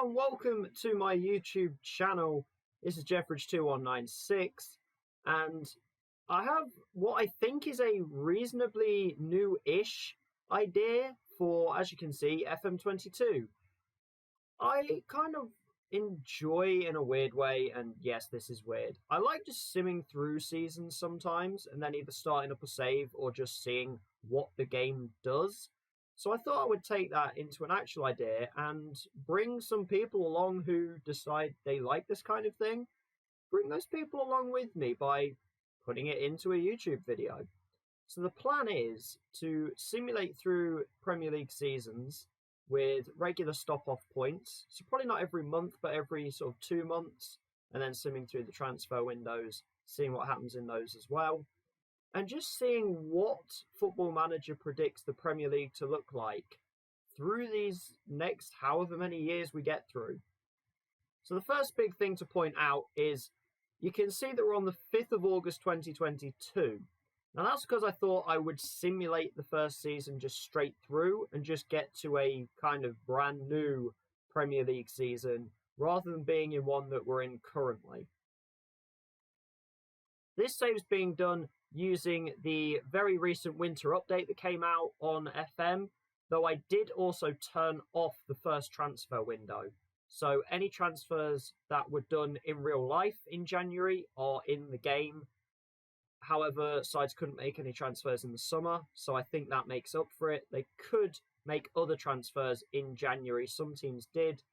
Hello and welcome to my YouTube channel. This is FM22 and I have what I think is a reasonably new-ish idea for, as you can see, FM22. I kind of enjoy in a weird way, and yes, this is weird. I like just simming through seasons sometimes and then either starting up a save or just seeing what the game does. So I thought I would take that into an actual idea and bring some people along who decide they like this kind of thing. Bring those people along with me by putting it into a YouTube video. So the plan is to simulate through Premier League seasons with regular stop-off points. So probably not every month, but every sort of 2 months, and then simming through the transfer windows, seeing what happens in those as well. And just seeing what Football Manager predicts the Premier League to look like through these next however many years we get through. So the first big thing to point out is you can see that we're on the 5th of August 2022. Now that's because I thought I would simulate the first season just straight through and just get to a kind of brand new Premier League season rather than being in one that we're in currently. This save is being done using the very recent winter update that came out on FM, though I did also turn off the first transfer window. So any transfers that were done in real life in January are in the game. However, sides couldn't make any transfers in the summer, so I think that makes up for it. They could make other transfers in January. Some teams did,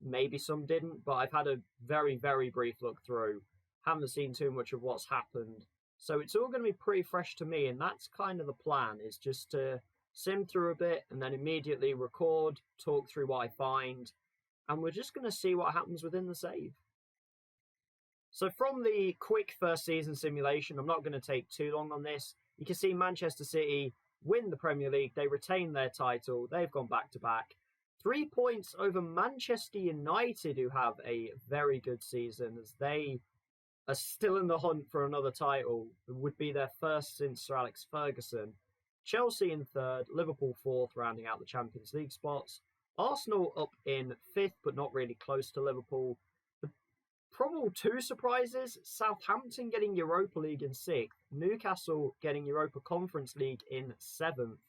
maybe some didn't, but I've had a very, very brief look through. Haven't seen too much of what's happened. So it's all going to be pretty fresh to me, and that's kind of the plan, is just to sim through a bit and then immediately record, talk through what I find, and we're just going to see what happens within the save. So from the quick first season simulation, I'm not going to take too long on this. You can see Manchester City win the Premier League. They retain their title. They've gone back-to-back. 3 points over Manchester United, who have a very good season, as they are still in the hunt for another title. It would be their first since Sir Alex Ferguson. Chelsea in third, Liverpool fourth, rounding out the Champions League spots. Arsenal up in fifth, but not really close to Liverpool. The probable two surprises, Southampton getting Europa League in sixth, Newcastle getting Europa Conference League in seventh,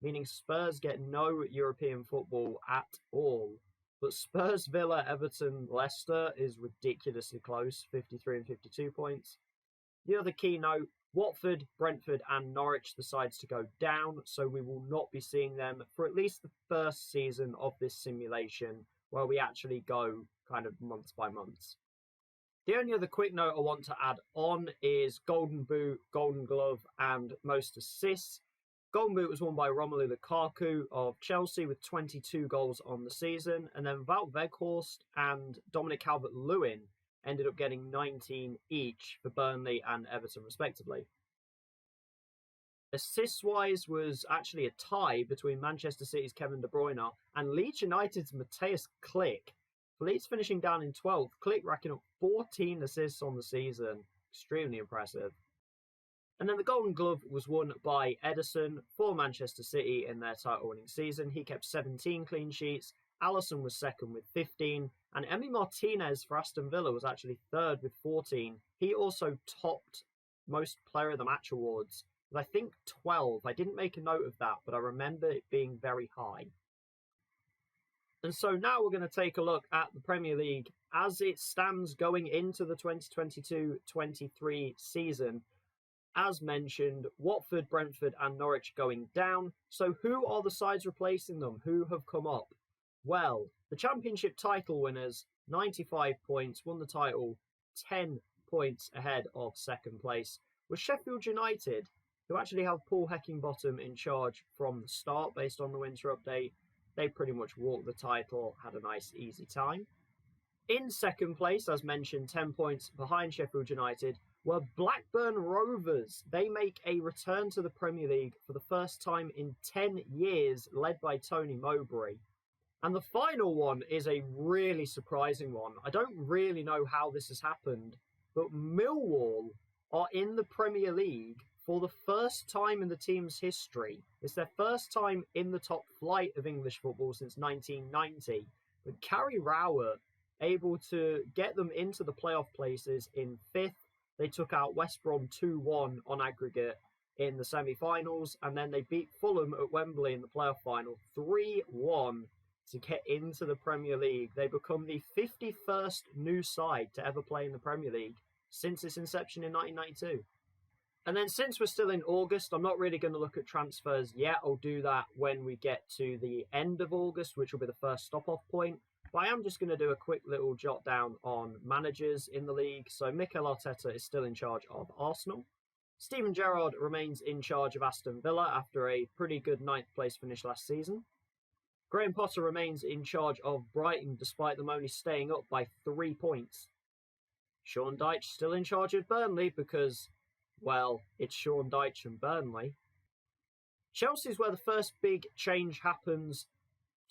meaning Spurs get no European football at all. But Spurs, Villa, Everton, Leicester is ridiculously close, 53 and 52 points. The other key note, Watford, Brentford and Norwich, the sides to go down, so we will not be seeing them for at least the first season of this simulation, where we actually go kind of months by months. The only other quick note I want to add on is Golden Boot, Golden Glove and most assists. Golden Boot was won by Romelu Lukaku of Chelsea with 22 goals on the season, and then Wout Weghorst and Dominic Calvert-Lewin ended up getting 19 each for Burnley and Everton respectively. Assists-wise was actually a tie between Manchester City's Kevin De Bruyne and Leeds United's Matthias Klick. Leeds finishing down in 12th, Klick racking up 14 assists on the season. Extremely impressive. And then the Golden Glove was won by Ederson for Manchester City in their title-winning season. He kept 17 clean sheets. Alisson was second with 15. And Emi Martinez for Aston Villa was actually third with 14. He also topped most Player of the Match awards with, I think, 12. I didn't make a note of that, but I remember it being very high. And so now we're going to take a look at the Premier League as it stands going into the 2022-23 season. As mentioned, Watford, Brentford and Norwich going down. So who are the sides replacing them? Who have come up? Well, the Championship title winners, 95 points, won the title 10 points ahead of second place, was Sheffield United, who actually have Paul Heckingbottom in charge from the start based on the winter update. They pretty much walked the title, had a nice easy time. In second place, as mentioned, 10 points behind Sheffield United, were Blackburn Rovers. They make a return to the Premier League for the first time in 10 years, led by Tony Mowbray. And the final one is a really surprising one. I don't really know how this has happened, but Millwall are in the Premier League for the first time in the team's history. It's their first time in the top flight of English football since 1990. But Gary Rowett able to get them into the playoff places in 5th. They took out West Brom 2-1 on aggregate in the semi-finals, and then they beat Fulham at Wembley in the playoff final 3-1 to get into the Premier League. They become the 51st new side to ever play in the Premier League since its inception in 1992. And then since we're still in August, I'm not really going to look at transfers yet. I'll do that when we get to the end of August, which will be the first stop-off point. But I am just going to do a quick little jot down on managers in the league. So Mikel Arteta is still in charge of Arsenal. Steven Gerrard remains in charge of Aston Villa after a pretty good 9th place finish last season. Graham Potter remains in charge of Brighton despite them only staying up by 3 points. Sean Dyche still in charge of Burnley because, well, it's Sean Dyche and Burnley. Chelsea's where the first big change happens.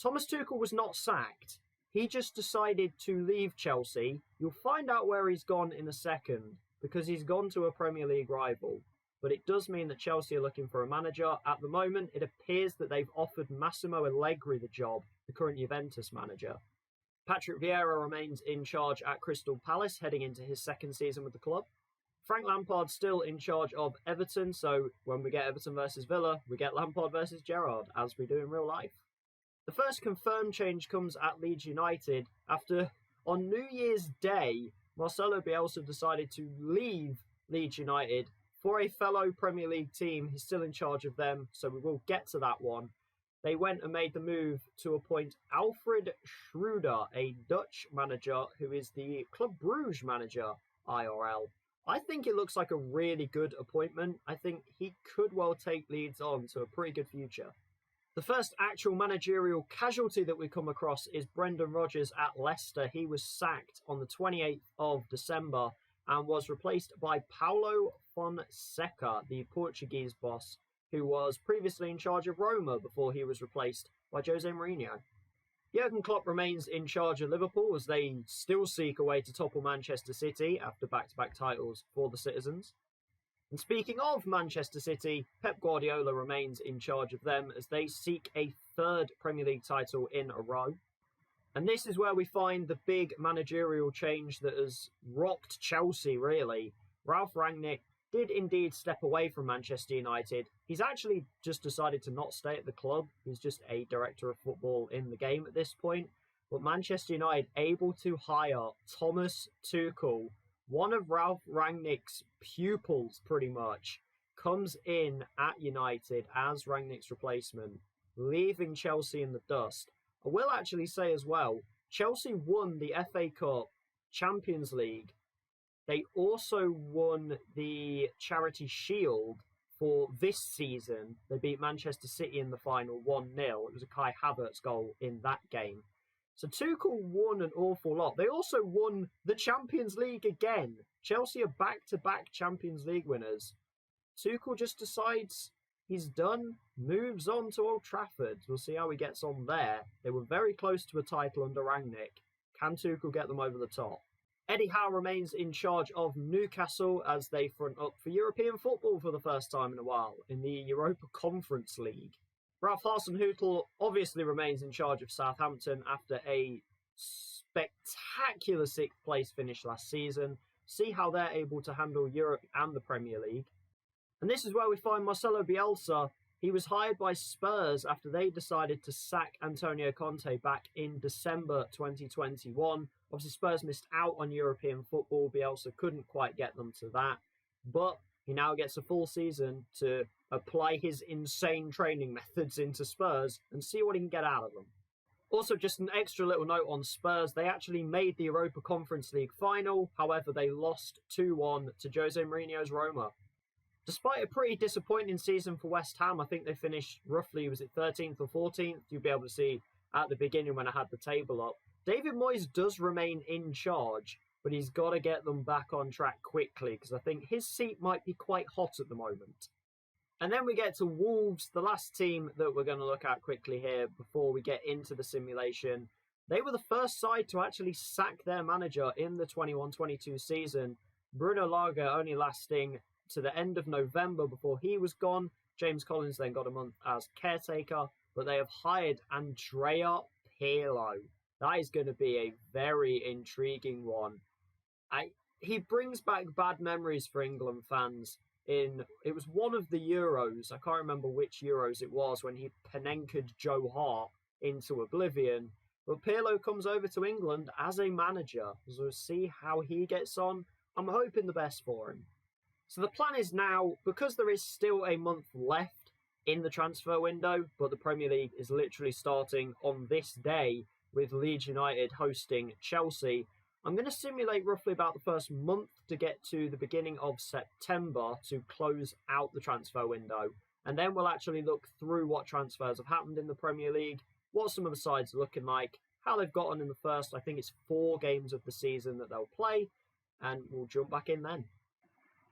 Thomas Tuchel was not sacked. He just decided to leave Chelsea. You'll find out where he's gone in a second because he's gone to a Premier League rival. But it does mean that Chelsea are looking for a manager. At the moment, it appears that they've offered Massimo Allegri the job, the current Juventus manager. Patrick Vieira remains in charge at Crystal Palace, heading into his 2nd season with the club. Frank Lampard's still in charge of Everton, so when we get Everton versus Villa, we get Lampard versus Gerrard, as we do in real life. The first confirmed change comes at Leeds United after, on New Year's Day, Marcelo Bielsa decided to leave Leeds United for a fellow Premier League team. He's still in charge of them, so we will get to that one. They went and made the move to appoint Alfred Schroeder, a Dutch manager who is the Club Brugge manager, IRL. I think it looks like a really good appointment. I think he could well take Leeds on to a pretty good future. The first actual managerial casualty that we come across is Brendan Rodgers at Leicester. He was sacked on the 28th of December and was replaced by Paulo Fonseca, the Portuguese boss, who was previously in charge of Roma before he was replaced by Jose Mourinho. Jurgen Klopp remains in charge of Liverpool as they still seek a way to topple Manchester City after back-to-back titles for the citizens. And speaking of Manchester City, Pep Guardiola remains in charge of them as they seek a 3rd Premier League title in a row. And this is where we find the big managerial change that has rocked Chelsea, really. Ralf Rangnick did indeed step away from Manchester United. He's actually just decided to not stay at the club. He's just a director of football in the game at this point. But Manchester United able to hire Thomas Tuchel, one of Ralf Rangnick's pupils pretty much, comes in at United as Rangnick's replacement, leaving Chelsea in the dust. I will actually say as well, Chelsea won the FA Cup, Champions League. They also won the Charity Shield for this season. They beat Manchester City in the final 1-0. It was a Kai Havertz goal in that game. So Tuchel won an awful lot. They also won the Champions League again. Chelsea are back-to-back Champions League winners. Tuchel just decides he's done, moves on to Old Trafford. We'll see how he gets on there. They were very close to a title under Rangnick. Can Tuchel get them over the top? Eddie Howe remains in charge of Newcastle as they front up for European football for the first time in a while in the Europa Conference League. Ralph Hasenhüttl obviously remains in charge of Southampton after a spectacular 6th place finish last season. See how they're able to handle Europe and the Premier League. And this is where we find Marcelo Bielsa. He was hired by Spurs after they decided to sack Antonio Conte back in December 2021. Obviously, Spurs missed out on European football. Bielsa couldn't quite get them to that. But he now gets a full season to apply his insane training methods into Spurs and see what he can get out of them. Also, just an extra little note on Spurs. They actually made the Europa Conference League final. However, they lost 2-1 to Jose Mourinho's Roma. Despite a pretty disappointing season for West Ham, I think they finished roughly, was it 13th or 14th? You'll be able to see at the beginning when I had the table up. David Moyes does remain in charge, but he's got to get them back on track quickly because I think his seat might be quite hot at the moment. And then we get to Wolves, the last team that we're going to look at quickly here before we get into the simulation. They were the first side to actually sack their manager in the 21-22 season. Bruno Lage only lasting to the end of November before he was gone. James Collins then got a month as caretaker, but they have hired Andrea Pirlo. That is going to be a very intriguing one. He brings back bad memories for England fans. It was one of the Euros. I can't remember which Euros it was when he Panenka'd Joe Hart into oblivion. But Pirlo comes over to England as a manager. So we'll see how he gets on. I'm hoping the best for him. So the plan is now, because there is still a month left in the transfer window, but the Premier League is literally starting on this day with Leeds United hosting Chelsea. I'm going to simulate roughly about the first month to get to the beginning of September to close out the transfer window. And then we'll actually look through what transfers have happened in the Premier League, what some of the sides are looking like, how they've gotten in the first, I think it's 4 games of the season that they'll play, and we'll jump back in then.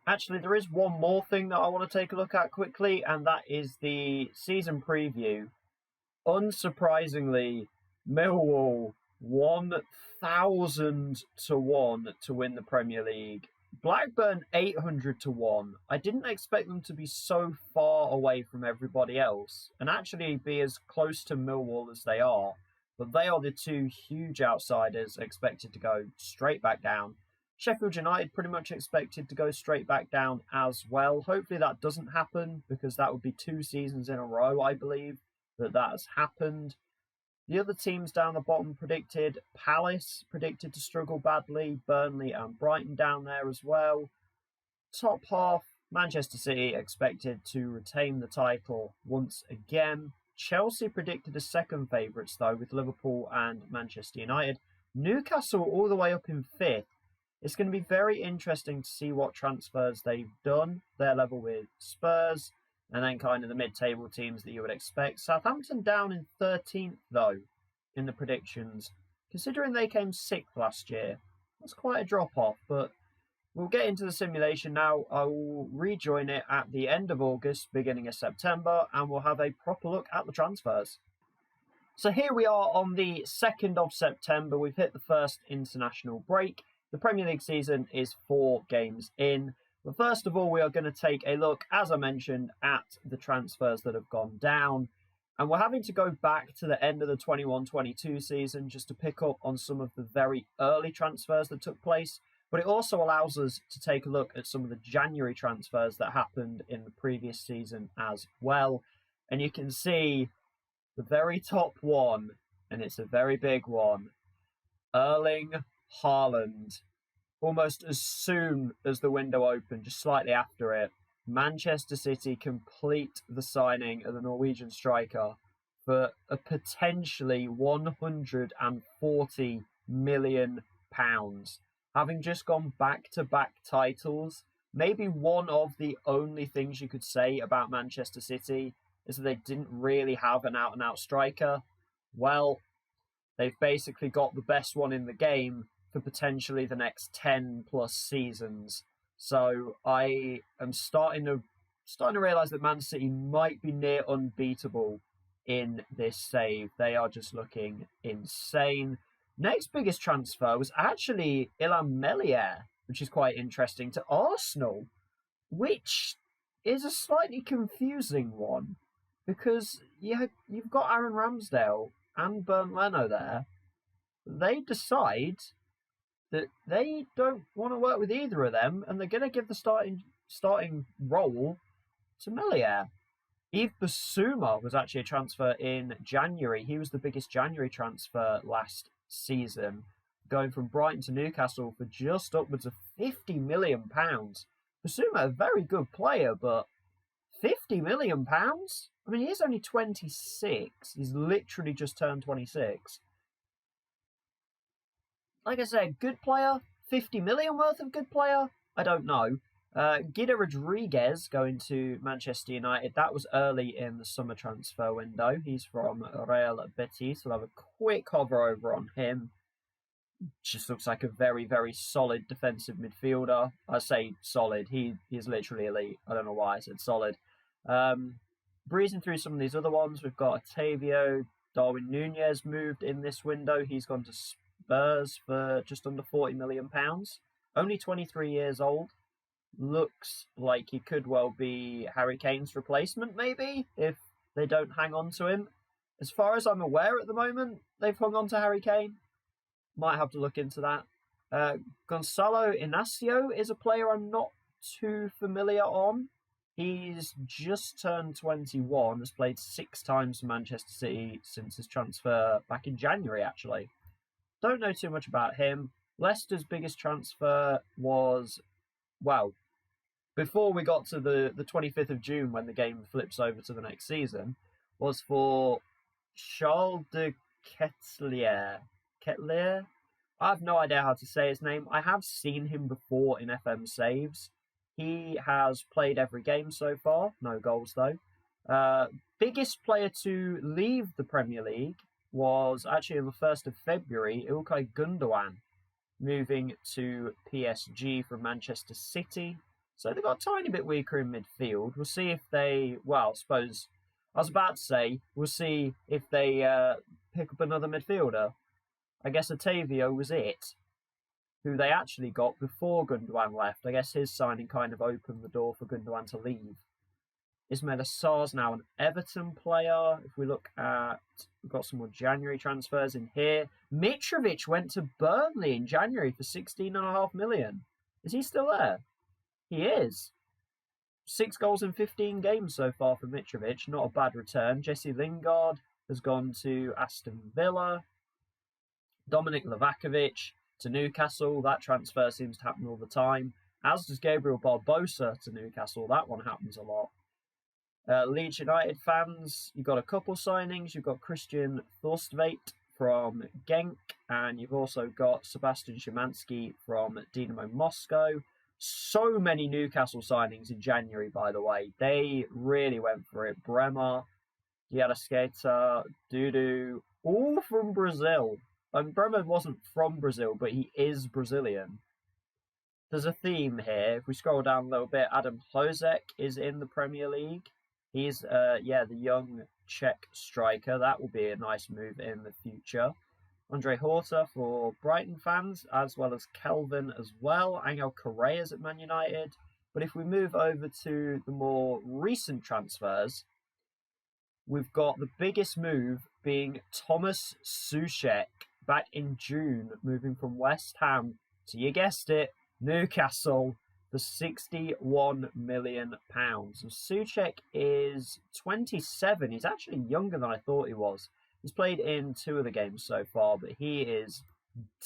Actually, there is one more thing that I want to take a look at quickly, and that is the season preview. Unsurprisingly, Millwall 1,000 to 1 to win the Premier League. Blackburn 800 to 1. I didn't expect them to be so far away from everybody else and actually be as close to Millwall as they are. But they are the 2 huge outsiders expected to go straight back down. Sheffield United pretty much expected to go straight back down as well. Hopefully that doesn't happen because that would be 2 seasons in a row, I believe, that has happened. The other teams down the bottom predicted Palace, predicted to struggle badly, Burnley and Brighton down there as well. Top half, Manchester City expected to retain the title once again. Chelsea predicted as second favourites though, with Liverpool and Manchester United. Newcastle all the way up in 5th. It's going to be very interesting to see what transfers they've done. They're level with Spurs, and then kind of the mid-table teams that you would expect. Southampton down in 13th, though, in the predictions. Considering they came 6th last year, that's quite a drop-off, but we'll get into the simulation now. I will rejoin it at the end of August, beginning of September, and we'll have a proper look at the transfers. So here we are on the 2nd of September. We've hit the first international break. The Premier League season is 4 games in. But first of all, we are going to take a look, as I mentioned, at the transfers that have gone down. And we're having to go back to the end of the 21-22 season just to pick up on some of the very early transfers that took place. But it also allows us to take a look at some of the January transfers that happened in the previous season as well. And you can see the very top one, and it's a very big one, Erling Haaland. Almost as soon as the window opened, just slightly after it, Manchester City complete the signing of the Norwegian striker for a potentially £140 million. Having just gone back-to-back titles, maybe one of the only things you could say about Manchester City is that they didn't really have an out-and-out striker. Well, they've basically got the best one in the game for potentially the next 10 plus seasons. So I am starting to realise that Man City might be near unbeatable in this save. They are just looking insane. Next biggest transfer was actually Ilham Melier, which is quite interesting, to Arsenal, which is a slightly confusing one because you've got Aaron Ramsdale and Bernd Leno there. They decide that they don't want to work with either of them, and they're going to give the starting role to Melier. Yves Bissouma was actually a transfer in January. He was the biggest January transfer last season, going from Brighton to Newcastle for just upwards of £50 million. Bissouma, a very good player, but £50 million? I mean, he is only 26. He's literally just turned 26. Like I said, good player, 50 million worth of good player? I don't know. Guido Rodriguez going to Manchester United. That was early in the summer transfer window. He's from Real Betis. We'll have a quick hover over on him. Just looks like a very, very solid defensive midfielder. I say solid. He is literally elite. I don't know why I said solid. Breezing through some of these other ones, we've got Otavio. Darwin Nunez moved in this window. He's gone to Spurs for just under £40 million. Only 23 years old. Looks like he could well be Harry Kane's replacement, maybe, if they don't hang on to him. As far as I'm aware at the moment, they've hung on to Harry Kane. Might have to look into that. Gonzalo Inacio is a player I'm not too familiar on. He's just turned 21, has played 6 times for Manchester City since his transfer back in January, actually. Don't know too much about him. Leicester's biggest transfer was, well, before we got to the 25th of June when the game flips over to the next season, was for Charles de Ketelier. Ketelier? I have no idea how to say his name. I have seen him before in FM saves. He has played every game so far. No goals, though. Biggest player to leave the Premier League was actually on the 1st of February, Ilkay Gundogan, moving to PSG from Manchester City. So they got a tiny bit weaker in midfield. We'll see if they, well, I suppose, I was about to say, we'll see if they pick up another midfielder. I guess Otavio was it, who they actually got before Gundogan left. I guess his signing kind of opened the door for Gundogan to leave. Ismail Assar's now an Everton player. If we look at, we've got some more January transfers in here. Mitrovic went to Burnley in January for 16.5 million. Is he still there? He is. 6 goals in 15 games so far for Mitrovic. Not a bad return. Jesse Lingard has gone to Aston Villa. Dominic Livakovic to Newcastle. That transfer seems to happen all the time. As does Gabriel Barbosa to Newcastle. That one happens a lot. Leeds United fans, you've got a couple signings. You've got Christian Thorstvedt from Genk, and you've also got Sebastian Szymanski from Dynamo Moscow. So many Newcastle signings in January, by the way. They really went for it. Bremer, Diarasqueta, Dudu, all from Brazil. Bremer wasn't from Brazil, but he is Brazilian. There's a theme here. If we scroll down a little bit, Adam Hlozek is in the Premier League. He's, the young Czech striker. That will be a nice move in the future. Andre Horta for Brighton fans, as well as Kelvin as well. Angel Correa's at Man United. But if we move over to the more recent transfers, we've got the biggest move being Thomas Soucek back in June, moving from West Ham to, you guessed it, Newcastle for £61 million. And Soucek is 27. He's actually younger than I thought he was. He's played in 2 of the games so far, but he is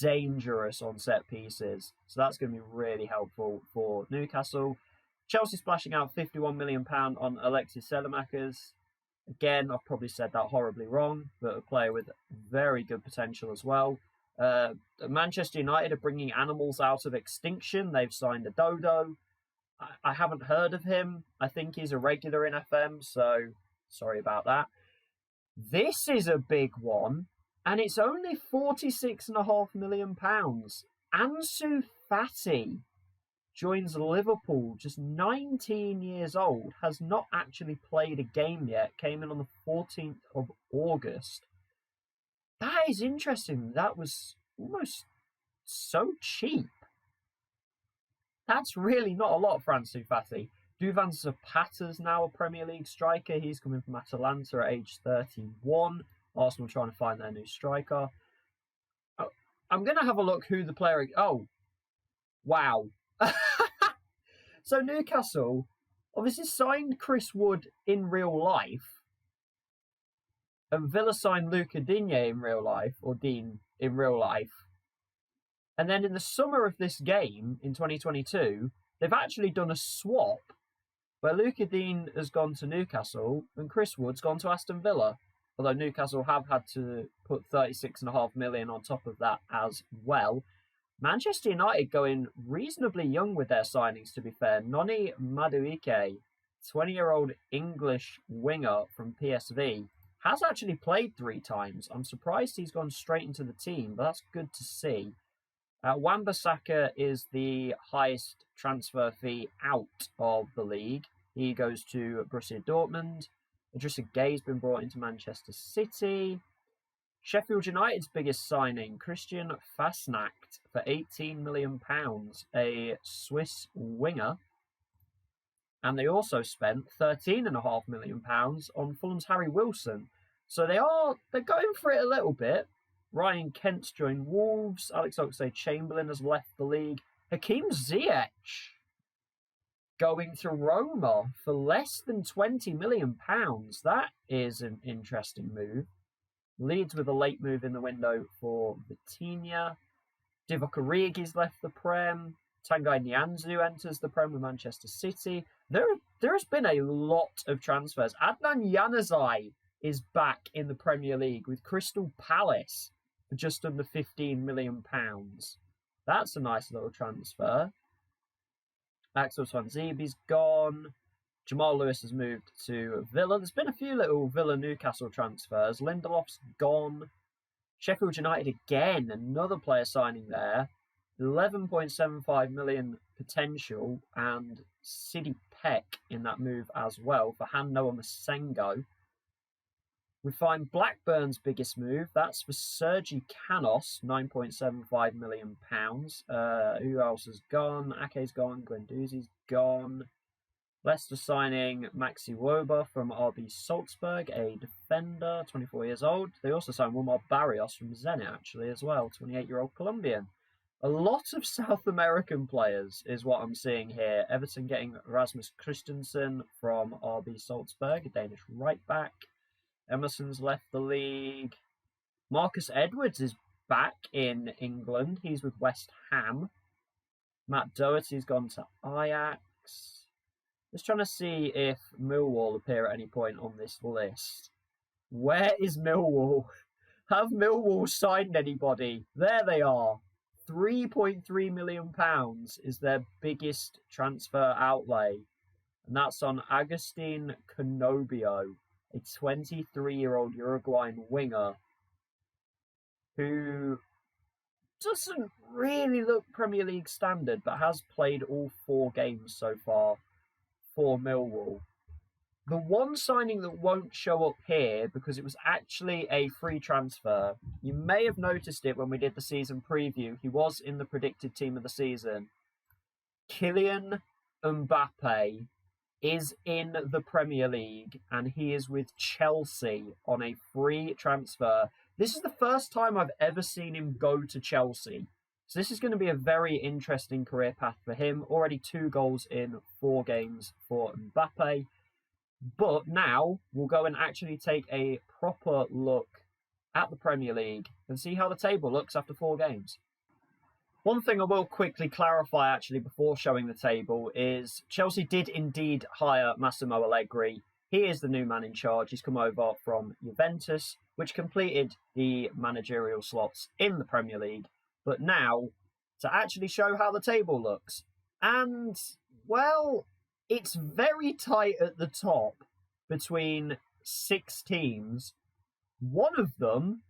dangerous on set pieces. So that's going to be really helpful for Newcastle. Chelsea splashing out £51 million on Alexis Selemakers. Again, I've probably said that horribly wrong, but a player with very good potential as well. Manchester United are bringing animals out of extinction. They've signed a dodo. I haven't heard of him. I think he's a regular in FM, so sorry about that. This is a big one, and it's only £46.5 million. Ansu Fati joins Liverpool, just 19 years old, has not actually played a game yet, came in on the 14th of August. That is interesting. That was almost so cheap. That's really not a lot for Ansu Fati. Duvan Zapata's now a Premier League striker. He's coming from Atalanta at age 31. Arsenal trying to find their new striker. I'm going to have a look who the player... Oh, wow. So Newcastle obviously signed Chris Wood in real life, and Villa signed Luca Digne in real life, or Dean in real life. And then in the summer of this game, in 2022, they've actually done a swap where Luca Digne has gone to Newcastle and Chris Wood's gone to Aston Villa. Although Newcastle have had to put £36.5 million on top of that as well. Manchester United going reasonably young with their signings, to be fair. Noni Madueke, 20-year-old English winger from PSV, has actually played 3 times. I'm surprised he's gone straight into the team, but that's good to see. Wan-Bissaka is the highest transfer fee out of the league. He goes to Borussia Dortmund. Idrissa Gueye's been brought into Manchester City. Sheffield United's biggest signing, Christian Fasnacht, for £18 million, a Swiss winger. And they also spent £13.5 million on Fulham's Harry Wilson. So they're going for it a little bit. Ryan Kent's joined Wolves. Alex Oxlade-Chamberlain has left the league. Hakeem Ziyech going to Roma for less than £20 million. That is an interesting move. Leeds with a late move in the window for Vitinha. Divock Origi's left the Prem. Tanguy Nianzou enters the Prem with Manchester City. There has been a lot of transfers. Adnan Januzaj is back in the Premier League with Crystal Palace for just under £15 million. That's a nice little transfer. Axel Swanzeeby's gone. Jamal Lewis has moved to Villa. There's been a few little Villa-Newcastle transfers. Lindelof's gone. Sheffield United again, another player signing there. 11.75 million potential, and Sidi Peck in that move as well for Han-Noah Masengo. We find Blackburn's biggest move. That's for Sergi Canos, £9.75 million. Who else has gone? Ake's gone. Guendouzi's gone. Leicester signing Maxi Woba from RB Salzburg, a defender, 24 years old. They also signed Wilmar Barrios from Zenit, actually, as well, 28-year-old Colombian. A lot of South American players is what I'm seeing here. Everton getting Rasmus Christensen from RB Salzburg, a Danish right-back. Emerson's left the league. Marcus Edwards is back in England. He's with West Ham. Matt Doherty's gone to Ajax. Just trying to see if Millwall appear at any point on this list. Where is Millwall? Have Millwall signed anybody? There they are. £3.3 million is their biggest transfer outlay. And that's on Agustin Canobio, a 23-year-old Uruguayan winger who doesn't really look Premier League standard, but has played all 4 games so far for Millwall. The one signing that won't show up here, because it was actually a free transfer, you may have noticed it when we did the season preview, he was in the predicted team of the season. Kylian Mbappe is in the Premier League, and he is with Chelsea on a free transfer. This is the first time I've ever seen him go to Chelsea. So this is going to be a very interesting career path for him. Already 2 goals in 4 games for Mbappe. But now we'll go and actually take a proper look at the Premier League and see how the table looks after 4 games. One thing I will quickly clarify actually before showing the table is Chelsea did indeed hire Massimo Allegri. He is the new man in charge. He's come over from Juventus, which completed the managerial slots in the Premier League. But now, to actually show how the table looks. And, well, it's very tight at the top between 6 teams. One of them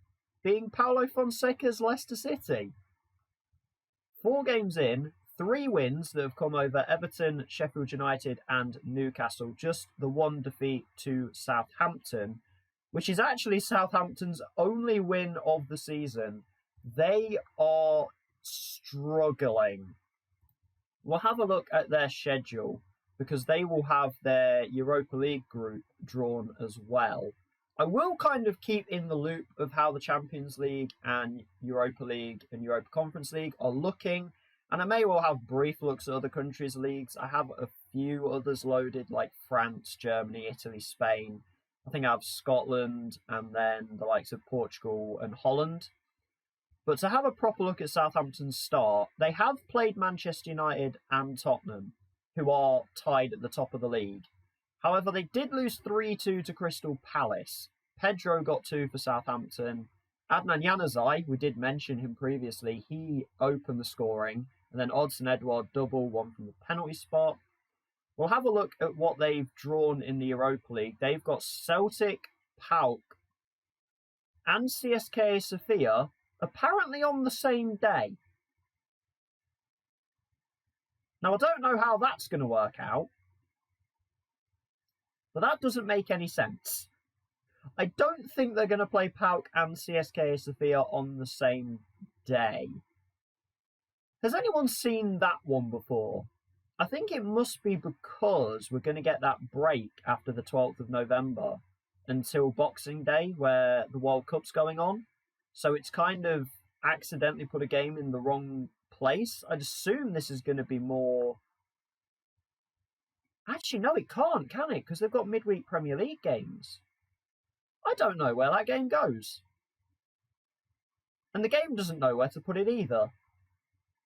being Paulo Fonseca's Leicester City. 4 games in, 3 wins that have come over Everton, Sheffield United and Newcastle. Just the 1 defeat to Southampton, which is actually Southampton's only win of the season. They are struggling. We'll have a look at their schedule because they will have their Europa League group drawn as well. I will kind of keep in the loop of how the Champions League and Europa League and Europa Conference League are looking. And I may well have brief looks at other countries' leagues. I have a few others loaded like France, Germany, Italy, Spain. I think I have Scotland and then the likes of Portugal and Holland. But to have a proper look at Southampton's start, they have played Manchester United and Tottenham, who are tied at the top of the league. However, they did lose 3-2 to Crystal Palace. Pedro got 2 for Southampton. Adnan Januzaj, we did mention him previously, he opened the scoring. And then Odsonne Edouard double, 1 from the penalty spot. We'll have a look at what they've drawn in the Europa League. They've got Celtic, PAOK, and CSKA Sofia apparently on the same day. Now, I don't know how that's going to work out, but that doesn't make any sense. I don't think they're going to play PAOK and CSKA Sofia on the same day. Has anyone seen that one before? I think it must be because we're going to get that break after the 12th of November. until Boxing Day, where the World Cup's going on. So it's kind of accidentally put a game in the wrong place. I'd assume this is going to be more... Actually, no, it can't, can it? Because they've got midweek Premier League games. I don't know where that game goes. And the game doesn't know where to put it either.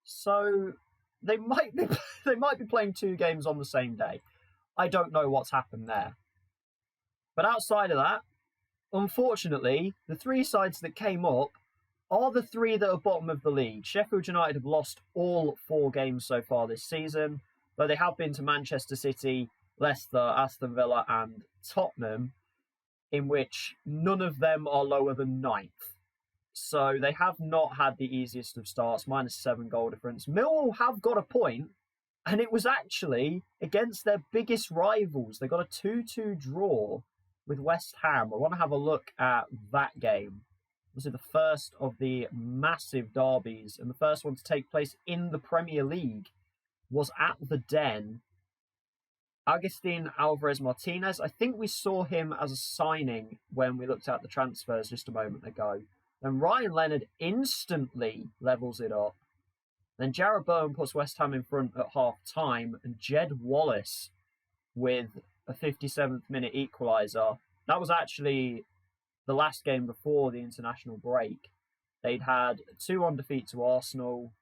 So they might be playing 2 games on the same day. I don't know what's happened there. But outside of that, unfortunately, the 3 sides that came up are the 3 that are bottom of the league. Sheffield United have lost all 4 games so far this season, though they have been to Manchester City, Leicester, Aston Villa and Tottenham, in which none of them are lower than 9th. So they have not had the easiest of starts, -7 goal difference. Millwall have got a point, and it was actually against their biggest rivals. They got a 2-2 draw with West Ham. I want to have a look at that game. Was it the first of the massive derbies, and the first one to take place in the Premier League was at the Den. Agustin Alvarez Martinez, I think we saw him as a signing when we looked at the transfers just a moment ago. Then Ryan Leonard instantly levels it up. Then Jarrod Bowen puts West Ham in front at half-time, and Jed Wallace with a 57th minute equaliser. That was actually the last game before the international break. They'd had 2-1 defeat to Arsenal,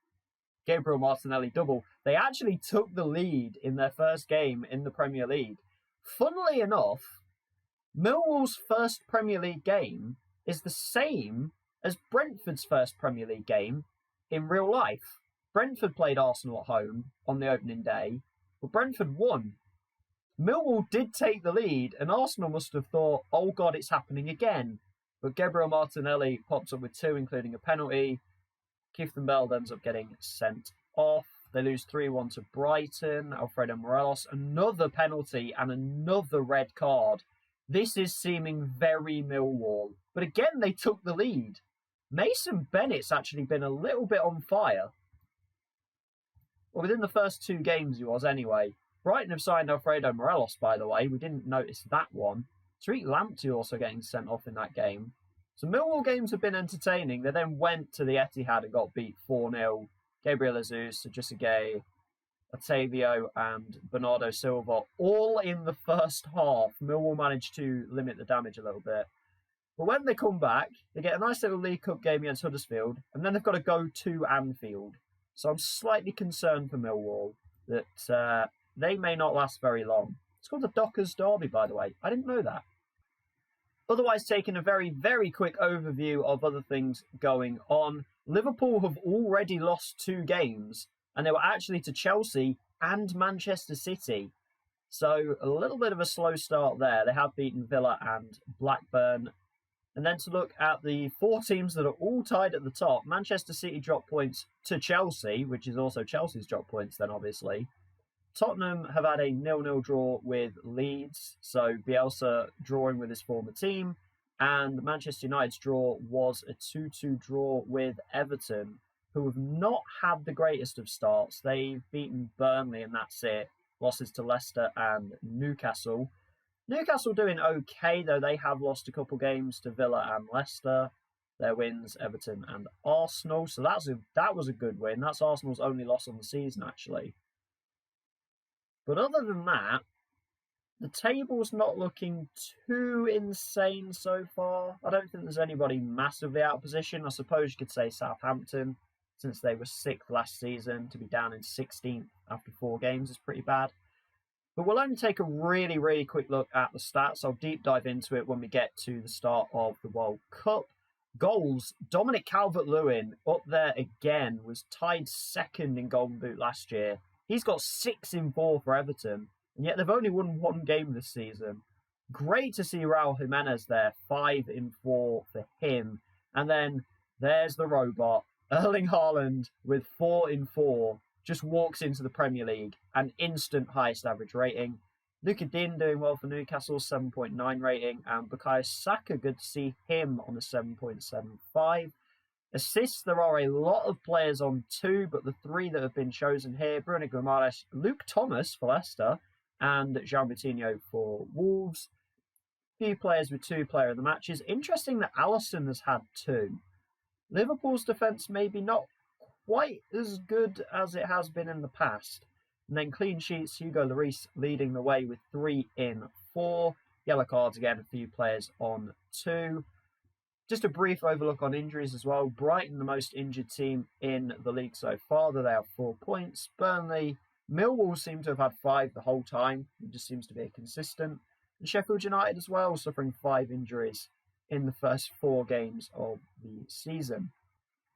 Gabriel Martinelli double. They actually took the lead in their first game in the Premier League. Funnily enough, Millwall's first Premier League game is the same as Brentford's first Premier League game in real life. Brentford played Arsenal at home on the opening day, but Brentford won. Millwall did take the lead, and Arsenal must have thought, oh God, it's happening again. But Gabriel Martinelli pops up with 2, including a penalty. Keith Bell ends up getting sent off. They lose 3-1 to Brighton. Alfredo Morelos, another penalty and another red card. This is seeming very Millwall. But again, they took the lead. Mason Bennett's actually been a little bit on fire. Well, within the first 2 games he was anyway. Brighton have signed Alfredo Morelos, by the way. We didn't notice that one. Tariq Lamptey also getting sent off in that game. So Millwall games have been entertaining. They then went to the Etihad and got beat 4-0. Gabriel Jesus, Sajusagay, Otavio and Bernardo Silva, all in the first half. Millwall managed to limit the damage a little bit. But when they come back, they get a nice little League Cup game against Huddersfield, and then they've got to go to Anfield. So I'm slightly concerned for Millwall that they may not last very long. It's called the Dockers Derby, by the way. I didn't know that. Otherwise, taking a very, very quick overview of other things going on. Liverpool have already lost 2 games, and they were actually to Chelsea and Manchester City. So a little bit of a slow start there. They have beaten Villa and Blackburn. And then to look at the 4 teams that are all tied at the top, Manchester City dropped points to Chelsea, which is also Chelsea's dropped points then, obviously. Tottenham have had a 0-0 draw with Leeds, so Bielsa drawing with his former team, and Manchester United's draw was a 2-2 draw with Everton, who have not had the greatest of starts. They've beaten Burnley and that's it. Losses to Leicester and Newcastle. Newcastle doing okay, though they have lost a couple games to Villa and Leicester. Their wins, Everton and Arsenal, so that was a good win. That's Arsenal's only loss on the season, actually. But other than that, the table's not looking too insane so far. I don't think there's anybody massively out of position. I suppose you could say Southampton, since they were 6th last season, to be down in 16th after 4 games is pretty bad. But we'll only take a really, really quick look at the stats. I'll deep dive into it when we get to the start of the World Cup. Goals, Dominic Calvert-Lewin up there again, was tied 2nd in Golden Boot last year. He's got 6 in 4 for Everton, and yet they've only won 1 game this season. Great to see Raul Jimenez there, 5 in 4 for him. And then there's the robot, Erling Haaland, with 4 in 4, just walks into the Premier League, an instant highest average rating. Luka Din doing well for Newcastle, 7.9 rating, and Bukayo Saka, good to see him on a 7.75. Assists, there are a lot of players on 2, but the 3 that have been chosen here, Bruno Guimaraes, Luke Thomas for Leicester, and Jean Moutinho for Wolves. few players with 2 player of the matches. Interesting that Alisson has had 2. Liverpool's defence maybe not quite as good as it has been in the past. And then clean sheets, Hugo Lloris leading the way with 3 in 4. Yellow cards again, a few players on 2. Just a brief overlook on injuries as well. Brighton, the most injured team in the league so far, though they have 4 points. Burnley, Millwall seem to have had 5 the whole time. It just seems to be consistent. And Sheffield United as well, suffering 5 injuries in the first 4 games of the season.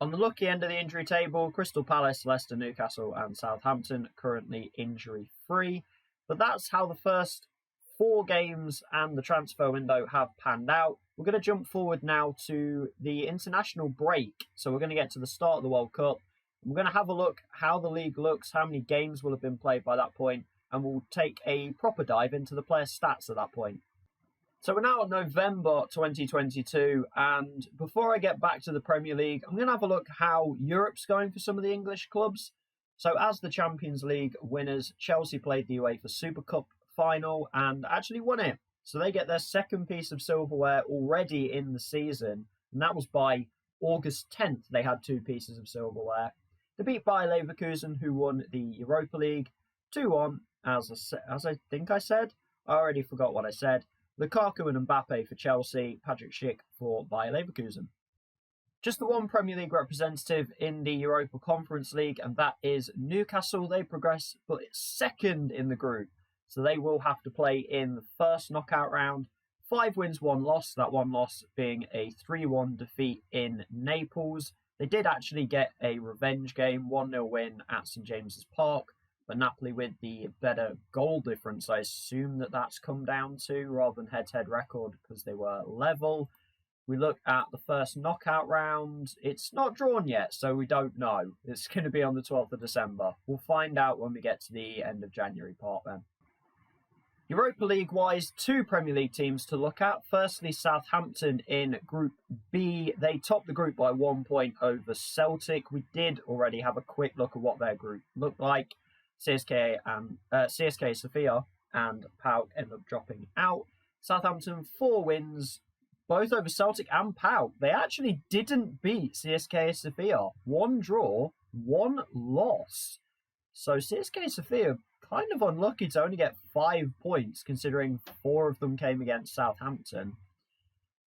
On the lucky end of the injury table, Crystal Palace, Leicester, Newcastle and Southampton currently injury-free. But that's how the first 4 games and the transfer window have panned out. We're going to jump forward now to the international break. So we're going to get to the start of the World Cup. We're going to have a look how the league looks, how many games will have been played by that point, and we'll take a proper dive into the players' stats at that point. So we're now in November 2022, and before I get back to the Premier League, I'm going to have a look how Europe's going for some of the English clubs. So as the Champions League winners, Chelsea played the UEFA Super Cup final and actually won it. So they get their second piece of silverware already in the season, and that was by August 10th. They had 2 pieces of silverware. They beat Bayer Leverkusen, who won the Europa League 2-1, as I think I said. I already forgot what I said. Lukaku and Mbappe for Chelsea, Patrick Schick for Bayer Leverkusen. Just the one Premier League representative in the Europa Conference League, and that is Newcastle. They progress, but it's second in the group. So they will have to play in the first knockout round. 5 wins, 1 loss. That 1 loss being a 3-1 defeat in Naples. They did actually get a revenge game, 1-0 win at St James's Park. But Napoli with the better goal difference, I assume that's come down to, rather than head-to-head record, because they were level. We look at the first knockout round. It's not drawn yet, so we don't know. It's going to be on the 12th of December. We'll find out when we get to the end of January part then. Europa League-wise, 2 Premier League teams to look at. Firstly, Southampton in Group B. They topped the group by 1 point over Celtic. We did already have a quick look at what their group looked like. CSK Sofia and PAOK end up dropping out. Southampton 4 wins, both over Celtic and PAOK. They actually didn't beat CSK Sofia. 1 draw, 1 loss. So CSK Sofia kind of unlucky to only get 5 points, considering 4 of them came against Southampton.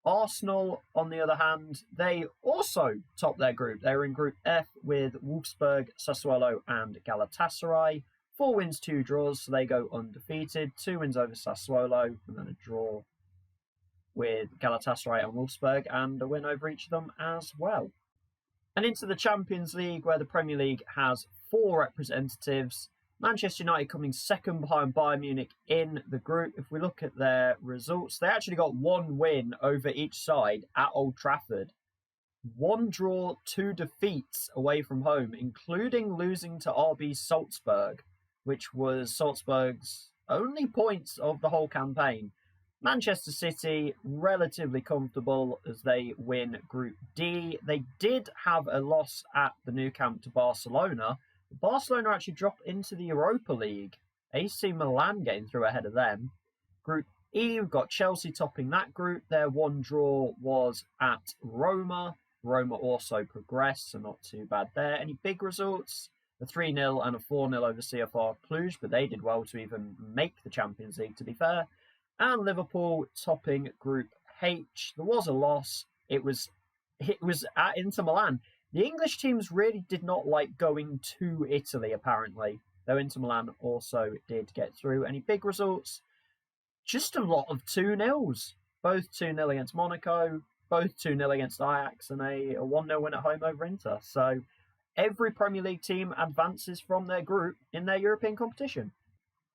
Arsenal, on the other hand, they also topped their group. They were in Group F with Wolfsburg, Sassuolo and Galatasaray. 4 wins, 2 draws, so they go undefeated. 2 wins over Sassuolo, and then a draw with Galatasaray and Wolfsburg, and a win over each of them as well. And into the Champions League, where the Premier League has 4 representatives. Manchester United coming second behind Bayern Munich in the group. If we look at their results, they actually got 1 win over each side at Old Trafford. 1 draw, 2 defeats away from home, including losing to RB Salzburg, which was Salzburg's only points of the whole campaign. Manchester City, relatively comfortable as they win Group D. They did have a loss at the Nou Camp to Barcelona. Barcelona actually dropped into the Europa League. AC Milan getting through ahead of them. Group E, we've got Chelsea topping that group. Their 1 draw was at Roma. Roma also progressed, so not too bad there. Any big results? A 3-0 and a 4-0 over CFR Cluj, but they did well to even make the Champions League, to be fair. And Liverpool topping Group H. There was a loss. It was at Inter Milan. The English teams really did not like going to Italy, apparently, though Inter Milan also did get through. Any big results? Just a lot of 2-0s. Both 2-0 against Monaco, both 2-0 against Ajax, and a 1-0 win at home over Inter. So every Premier League team advances from their group in their European competition.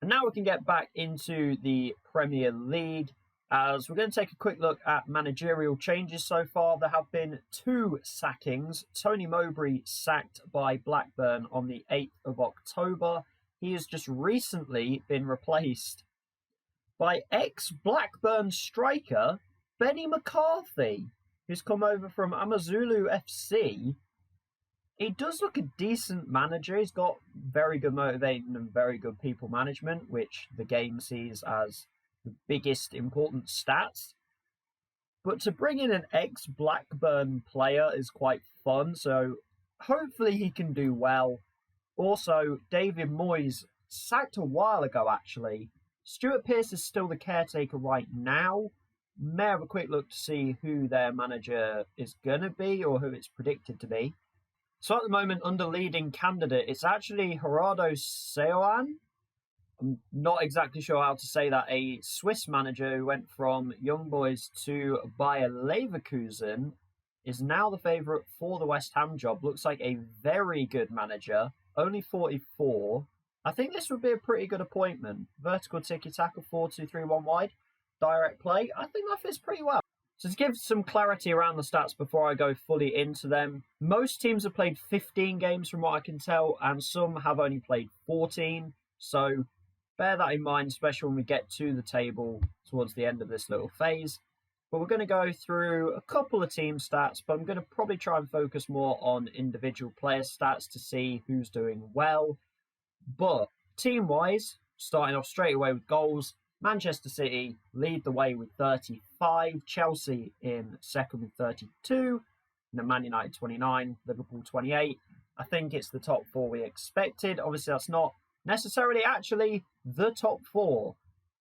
And now we can get back into the Premier League, as we're going to take a quick look at managerial changes so far. There have been 2 sackings. Tony Mowbray sacked by Blackburn on the 8th of October. He has just recently been replaced by ex-Blackburn striker Benny McCarthy, who's come over from Amazulu FC. He does look a decent manager. He's got very good motivating and very good people management, which the game sees as the biggest important stats. But to bring in an ex-Blackburn player is quite fun, so hopefully he can do well. Also, David Moyes, sacked a while ago actually. Stuart Pearce is still the caretaker right now. May have a quick look to see who their manager is going to be or who it's predicted to be. So at the moment, under leading candidate, it's actually Gerardo Seoane. I'm not exactly sure how to say that. A Swiss manager who went from Young Boys to Bayer Leverkusen is now the favourite for the West Ham job. Looks like a very good manager. Only 44. I think this would be a pretty good appointment. Vertical tiki-taka, 4-2-3-1 wide. Direct play. I think that fits pretty well. So to give some clarity around the stats before I go fully into them, most teams have played 15 games from what I can tell, and some have only played 14. So bear that in mind, especially when we get to the table towards the end of this little phase. But we're going to go through a couple of team stats, but I'm going to probably try and focus more on individual player stats to see who's doing well. But team-wise, starting off straight away with goals, Manchester City lead the way with 35, Chelsea in second with 32, and then Man United 29, Liverpool 28. I think it's the top four we expected. Obviously, that's not necessarily actually the top four.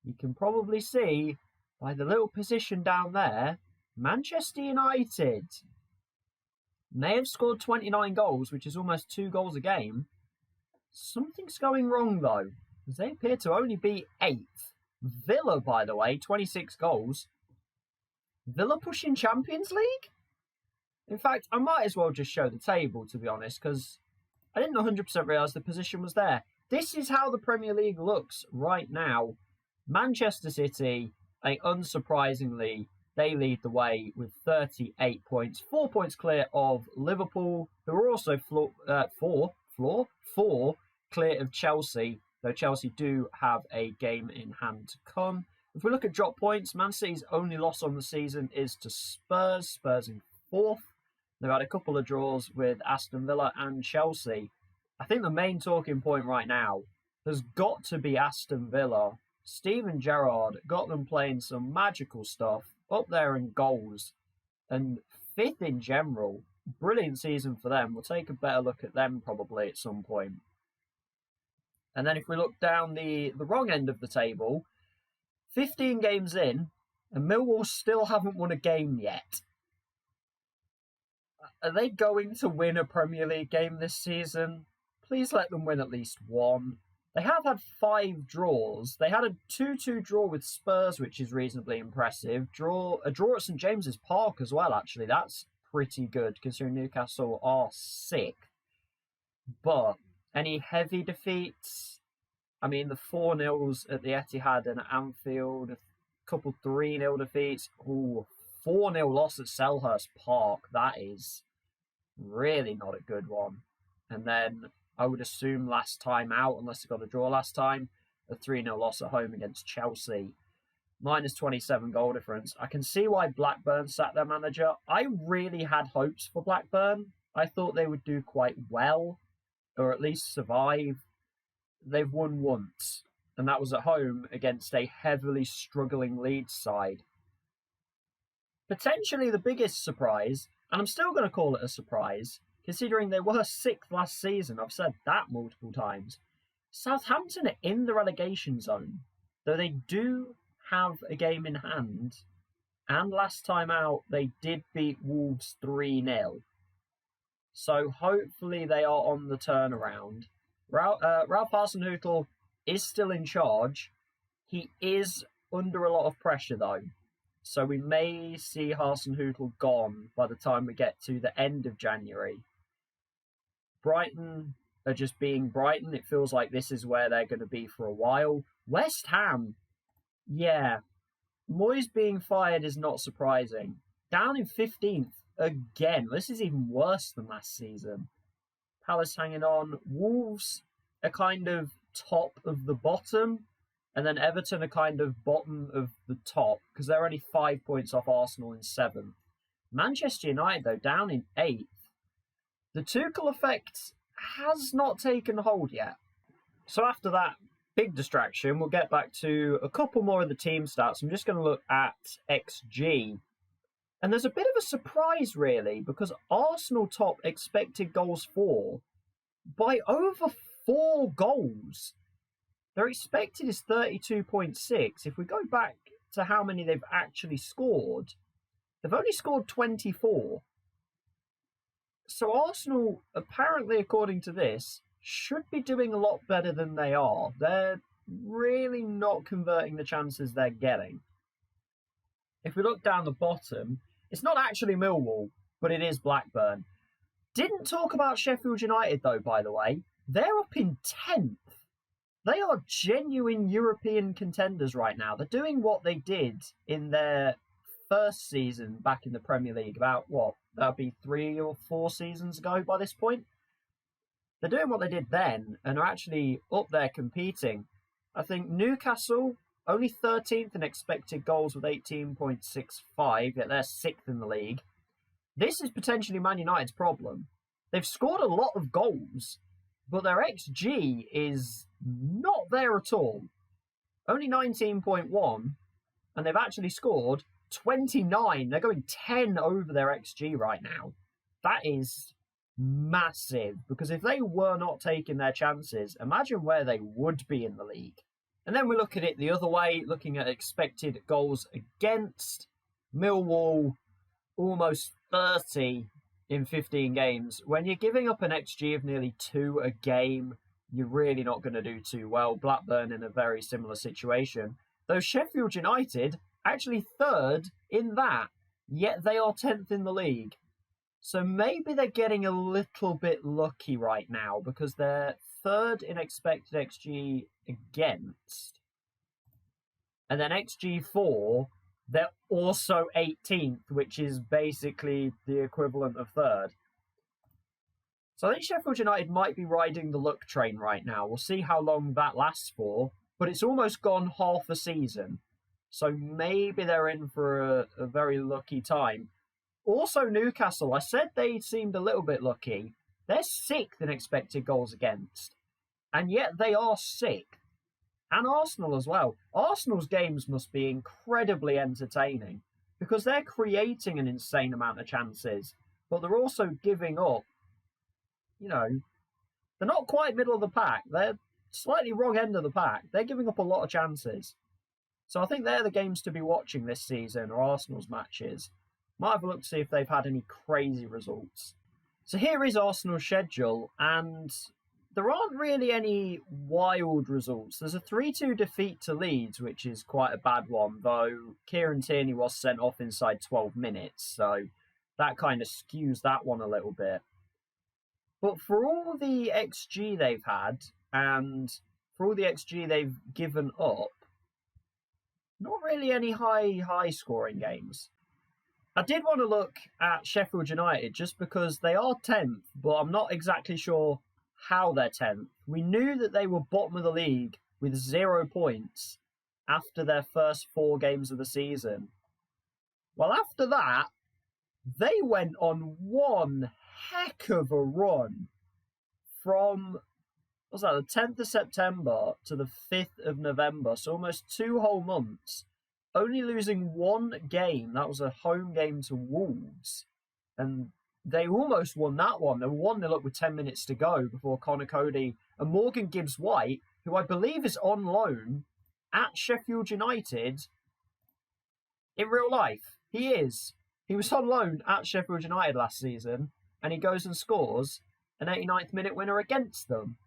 You can probably see by the little position down there, Manchester United. They have scored 29 goals, which is almost 2 goals a game. Something's going wrong, though, as they appear to only be 8th. Villa, by the way, 26 goals. Villa pushing Champions League? In fact, I might as well just show the table, to be honest, because I didn't 100% realise the position was there. This is how the Premier League looks right now. Manchester City, unsurprisingly, they lead the way with 38 points. 4 points clear of Liverpool, who are also four clear of Chelsea, though Chelsea do have a game in hand to come. If we look at drop points, Man City's only loss on the season is to Spurs. Spurs in 4th. They've had a couple of draws with Aston Villa and Chelsea. I think the main talking point right now has got to be Aston Villa. Steven Gerrard got them playing some magical stuff up there in goals. And 5th in general. Brilliant season for them. We'll take a better look at them probably at some point. And then if we look down the wrong end of the table, 15 games in, and Millwall still haven't won a game yet. Are they going to win a Premier League game this season? Please let them win at least one. They have had 5 draws. They had a 2-2 draw with Spurs, which is reasonably impressive. A draw at St James's Park as well, actually. That's pretty good, considering Newcastle are sick. But any heavy defeats? I mean, the 4-0s at the Etihad and at Anfield, a couple 3-0 defeats. Ooh, 4-0 loss at Selhurst Park. That is really not a good one. And then I would assume last time out, unless they got a draw last time, a 3-0 loss at home against Chelsea. Minus 27 goal difference. I can see why Blackburn sacked their manager. I really had hopes for Blackburn. I thought they would do quite well, or at least survive. They've won once, and that was at home against a heavily struggling Leeds side. Potentially the biggest surprise, and I'm still going to call it a surprise, considering they were 6th last season. I've said that multiple times. Southampton are in the relegation zone, though they do have a game in hand, and last time out they did beat Wolves 3-0. So hopefully they are on the turnaround. Ralph Hasenhüttl is still in charge. He is under a lot of pressure though. So we may see Hasenhüttl gone by the time we get to the end of January. Brighton are just being Brighton. It feels like this is where they're going to be for a while. West Ham, yeah. Moyes being fired is not surprising. Down in 15th again. This is even worse than last season. Palace hanging on. Wolves are kind of top of the bottom. And then Everton are kind of bottom of the top because they're only 5 points off Arsenal in 7th. Manchester United, though, down in 8th. The Tuchel effect has not taken hold yet. So after that, big distraction. We'll get back to a couple more of the team stats. I'm just going to look at XG. And there's a bit of a surprise, really, because Arsenal top expected goals for by over 4 goals. Their expected is 32.6. If we go back to how many they've actually scored, they've only scored 24. So Arsenal, apparently, according to this, should be doing a lot better than they are. They're really not converting the chances they're getting. If we look down the bottom, it's not actually Millwall, but it is Blackburn. Didn't talk about Sheffield United, though, by the way. They're up in 10th. They are genuine European contenders right now. They're doing what they did in their first season back in the Premier League about, that'd be 3 or 4 seasons ago by this point. They're doing what they did then and are actually up there competing. I think Newcastle, only 13th in expected goals with 18.65, yet they're 6th in the league. This is potentially Man United's problem. They've scored a lot of goals, but their XG is not there at all. Only 19.1, and they've actually scored 29. They're going 10 over their XG right now. That is massive, because if they were not taking their chances, imagine where they would be in the league. And then we look at it the other way, looking at expected goals against. Millwall, almost 30 in 15 games. When you're giving up an XG of nearly 2 a game, you're really not going to do too well. Blackburn in a very similar situation. Though Sheffield United actually 3rd in that, yet they are 10th in the league. So maybe they're getting a little bit lucky right now, because they're 3rd in expected XG against. And then XG4, they're also 18th, which is basically the equivalent of 3rd. So I think Sheffield United might be riding the luck train right now. We'll see how long that lasts for, but it's almost gone half a season. So maybe they're in for a very lucky time. Also, Newcastle, I said they seemed a little bit lucky. They're 6th in expected goals against, and yet they are 6th. And Arsenal as well. Arsenal's games must be incredibly entertaining, because they're creating an insane amount of chances, but they're also giving up. They're not quite middle of the pack. They're slightly wrong end of the pack. They're giving up a lot of chances. So I think they're the games to be watching this season, or Arsenal's matches. Might have a look to see if they've had any crazy results. So here is Arsenal's schedule, and there aren't really any wild results. There's a 3-2 defeat to Leeds, which is quite a bad one, though Kieran Tierney was sent off inside 12 minutes, so that kind of skews that one a little bit. But for all the XG they've had, and for all the XG they've given up, not really any high scoring games. I did want to look at Sheffield United just because they are 10th, but I'm not exactly sure how they're 10th. We knew that they were bottom of the league with 0 points after their first 4 games of the season. Well, after that, they went on one heck of a run from, the 10th of September to the 5th of November, so almost 2 whole months. Only losing 1 game. That was a home game to Wolves. And they almost won that one. They were 1-0 up with 10 minutes to go before Connor Cody and Morgan Gibbs-White, who I believe is on loan at Sheffield United in real life. He is. He was on loan at Sheffield United last season, and he goes and scores an 89th minute winner against them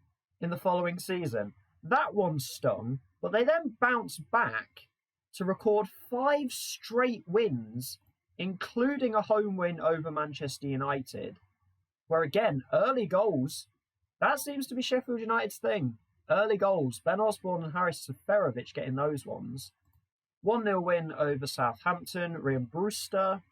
in the following season. That one stung, but they then bounced back to record 5 straight wins, including a home win over Manchester United, where again, early goals, that seems to be Sheffield United's thing. Early goals, Ben Osborne and Haris Seferovic getting those ones. 1-0 win over Southampton, Ryan Brewster.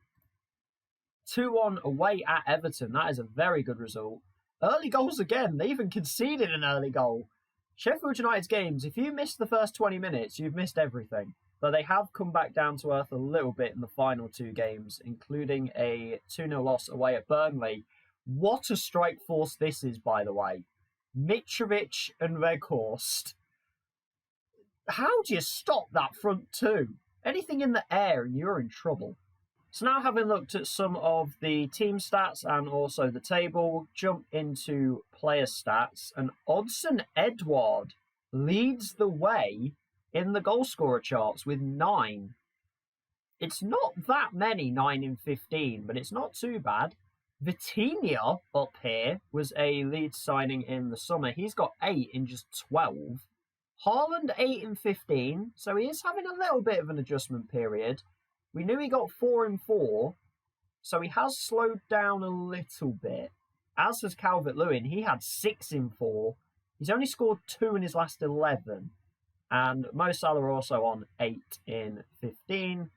2-1 away at Everton, that is a very good result. Early goals again, they even conceded an early goal. Sheffield United's games, if you miss the first 20 minutes, you've missed everything. Though they have come back down to earth a little bit in the final 2 games, including a 2-0 loss away at Burnley. What a strike force this is, by the way. Mitrovic and Weghorst. How do you stop that front two? Anything in the air and you're in trouble. So now, having looked at some of the team stats and also the table, we'll jump into player stats. And Odsonne Edouard leads the way in the goal scorer charts with 9. It's not that many, 9 in 15, but it's not too bad. Vitinha up here was a Leeds signing in the summer. He's got 8 in just 12. Haaland 8 in 15, so he is having a little bit of an adjustment period. We knew he got 4 in 4, so he has slowed down a little bit. As has Calvert-Lewin, he had 6 in 4. He's only scored 2 in his last 11. And Mo Salah also on 8 in 15.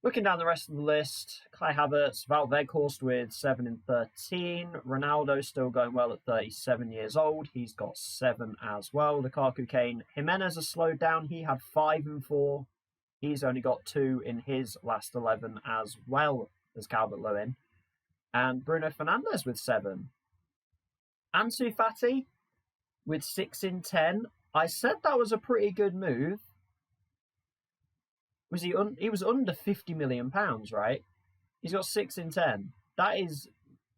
Looking down the rest of the list, Kai Havertz, Wout Weghorst with 7 in 13. Ronaldo still going well at 37 years old. He's got 7 as well. Lukaku, Kane, Jimenez has slowed down. He had 5 in 4. He's only got 2 in his last 11 as well as Calvert-Lewin. And Bruno Fernandes with 7. Ansu Fati with 6 in 10. I said that was a pretty good move. He was under £50 million, right? He's got 6 in 10. That is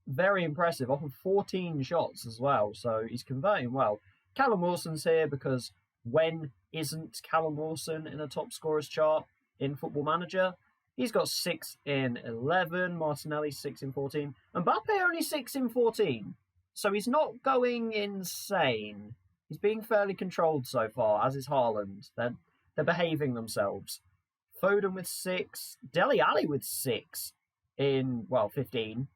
very impressive, off of 14 shots as well, so he's converting well. Callum Wilson's here because when isn't Callum Wilson in a top scorers chart in Football Manager? He's got 6 in 11, Martinelli 6 in 14, and Mbappe only 6 in 14. So he's not going insane. He's being fairly controlled so far, as is Haaland. They're behaving themselves. Foden with 6, Dele Alli with 6 in, 15.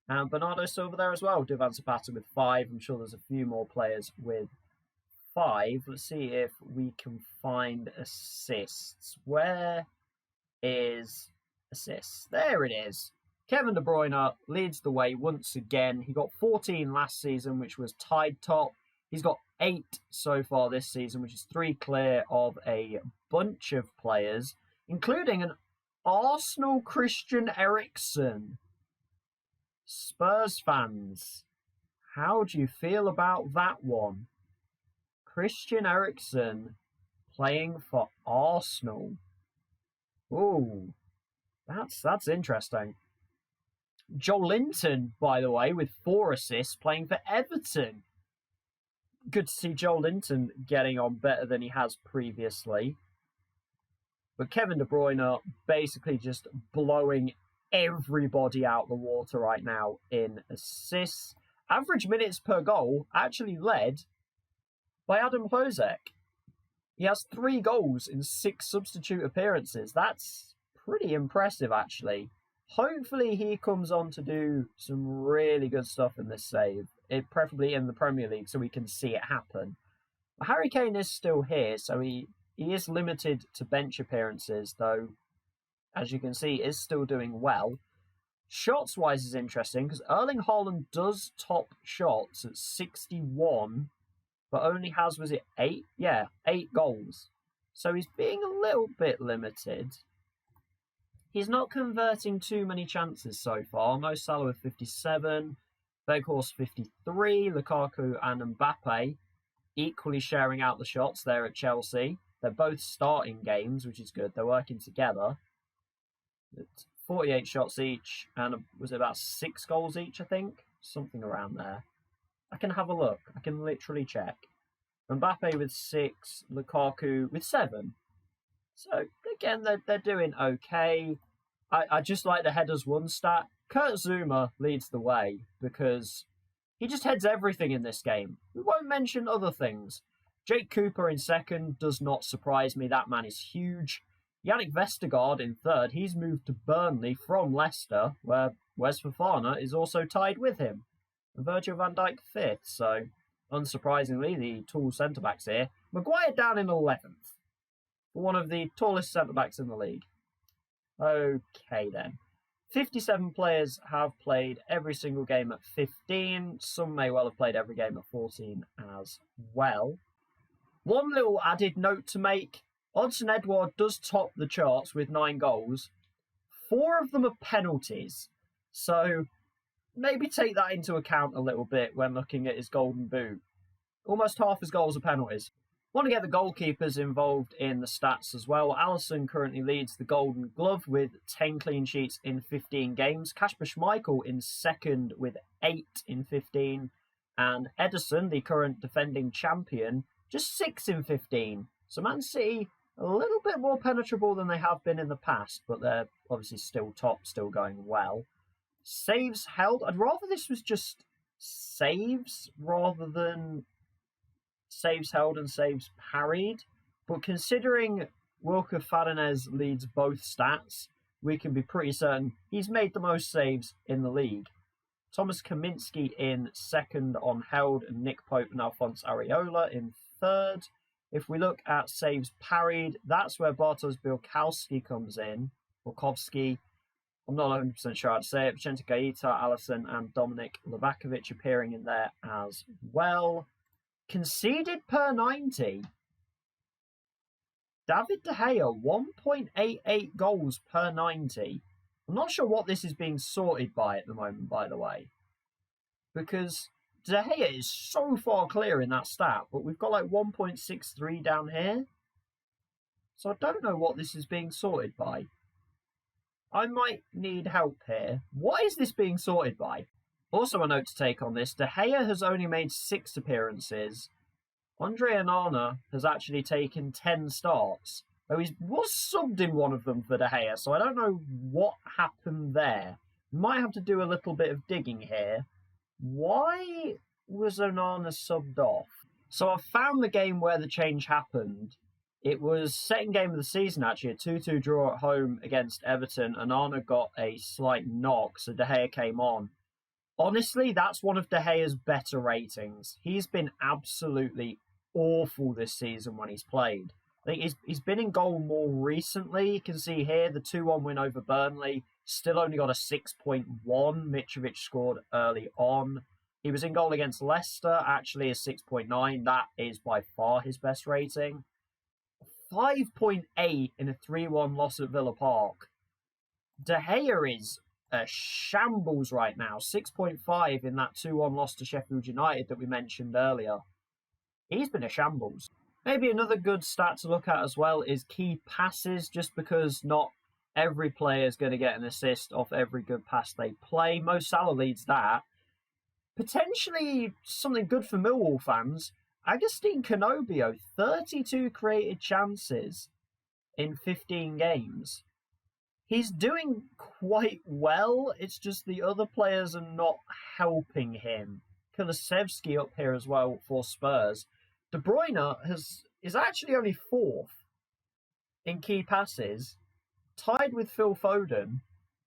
And Bernardo Silva there as well. Duvan Zapata with 5. I'm sure there's a few more players with 5. Let's see if we can find assists. Where is assists? There it is. Kevin De Bruyne leads the way once again. He got 14 last season, which was tied top. He's got 8 so far this season, which is 3 clear of a bunch of players, including an Arsenal Christian Eriksen. Spurs fans, how do you feel about that one? Christian Eriksen playing for Arsenal. Ooh, that's interesting. Joelinton, by the way, with 4 assists, playing for Everton. Good to see Joelinton getting on better than he has previously. But Kevin De Bruyne basically just blowing everybody out the water right now in assists. Average minutes per goal actually led by Adam Hlozek. He has 3 goals in 6 substitute appearances. That's pretty impressive, actually. Hopefully he comes on to do some really good stuff in this save. Preferably in the Premier League so we can see it happen. But Harry Kane is still here, so he is limited to bench appearances, though, as you can see, is still doing well. Shots-wise is interesting, because Erling Haaland does top shots at 61, but only has, 8? Yeah, 8 goals. So he's being a little bit limited. He's not converting too many chances so far. Mo Salah with 57, Weghorst 53, Lukaku and Mbappe equally sharing out the shots there at Chelsea. They're both starting games, which is good. They're working together. It's 48 shots each, and was it about 6 goals each, I think? Something around there. I can have a look. I can literally check. Mbappe with 6, Lukaku with 7. So, again, they're doing okay. I just like the headers won stat. Kurt Zuma leads the way because he just heads everything in this game. We won't mention other things. Jake Cooper in second does not surprise me. That man is huge. Yannick Vestergaard in third. He's moved to Burnley from Leicester, where Wes Fofana is also tied with him. And Virgil van Dijk fifth. So, unsurprisingly, the tall centre-backs here. Maguire down in 11th. One of the tallest centre-backs in the league. Okay, then. 57 players have played every single game at 15. Some may well have played every game at 14 as well. One little added note to make. Odsonne Edouard does top the charts with 9 goals. 4 of them are penalties. So maybe take that into account a little bit when looking at his golden boot. Almost half his goals are penalties. Want to get the goalkeepers involved in the stats as well. Alisson currently leads the Golden Glove with 10 clean sheets in 15 games. Kasper Schmeichel in second with 8 in 15. And Ederson, the current defending champion, just 6 in 15. So Man City, a little bit more penetrable than they have been in the past, but they're obviously still top, still going well. Saves held. I'd rather this was just saves rather than saves held and saves parried. But considering Wilker Fadinez leads both stats, we can be pretty certain he's made the most saves in the league. Thomas Kaminski in second on held, and Nick Pope and Alphonse Areola in third. If we look at saves parried, that's where Bartosz Białkowski comes in. Białkowski, I'm not 100% sure how to say it. Vicente Gaeta, Alisson, and Dominik Livakovic appearing in there as well. Conceded per 90. David De Gea, 1.88 goals per 90. I'm not sure what this is being sorted by at the moment, by the way. Because De Gea is so far clear in that stat, but we've got like 1.63 down here. So I don't know what this is being sorted by. I might need help here. What is this being sorted by? Also a note to take on this, De Gea has only made 6 appearances. Andre Onana has actually taken 10 starts. Though he was subbed in one of them for De Gea, so I don't know what happened there. Might have to do a little bit of digging here. Why was Onana subbed off? So I found the game where the change happened. It was second game of the season, actually, a 2-2 draw at home against Everton. Onana got a slight knock, so De Gea came on. Honestly, that's one of De Gea's better ratings. He's been absolutely awful this season when he's played. I think he's been in goal more recently. You can see here the 2-1 win over Burnley. Still only got a 6.1. Mitrovic scored early on. He was in goal against Leicester, actually a 6.9. That is by far his best rating. 5.8 in a 3-1 loss at Villa Park. De Gea is a shambles right now. 6.5 in that 2-1 loss to Sheffield United that we mentioned earlier. He's been a shambles. Maybe another good stat to look at as well is key passes, just because not every player is going to get an assist off every good pass they play. Mo Salah leads that. Potentially something good for Millwall fans. Agustin Canobio, 32 created chances in 15 games. He's doing quite well. It's just the other players are not helping him. Kulusevski up here as well for Spurs. De Bruyne is actually only 4th in key passes, tied with Phil Foden,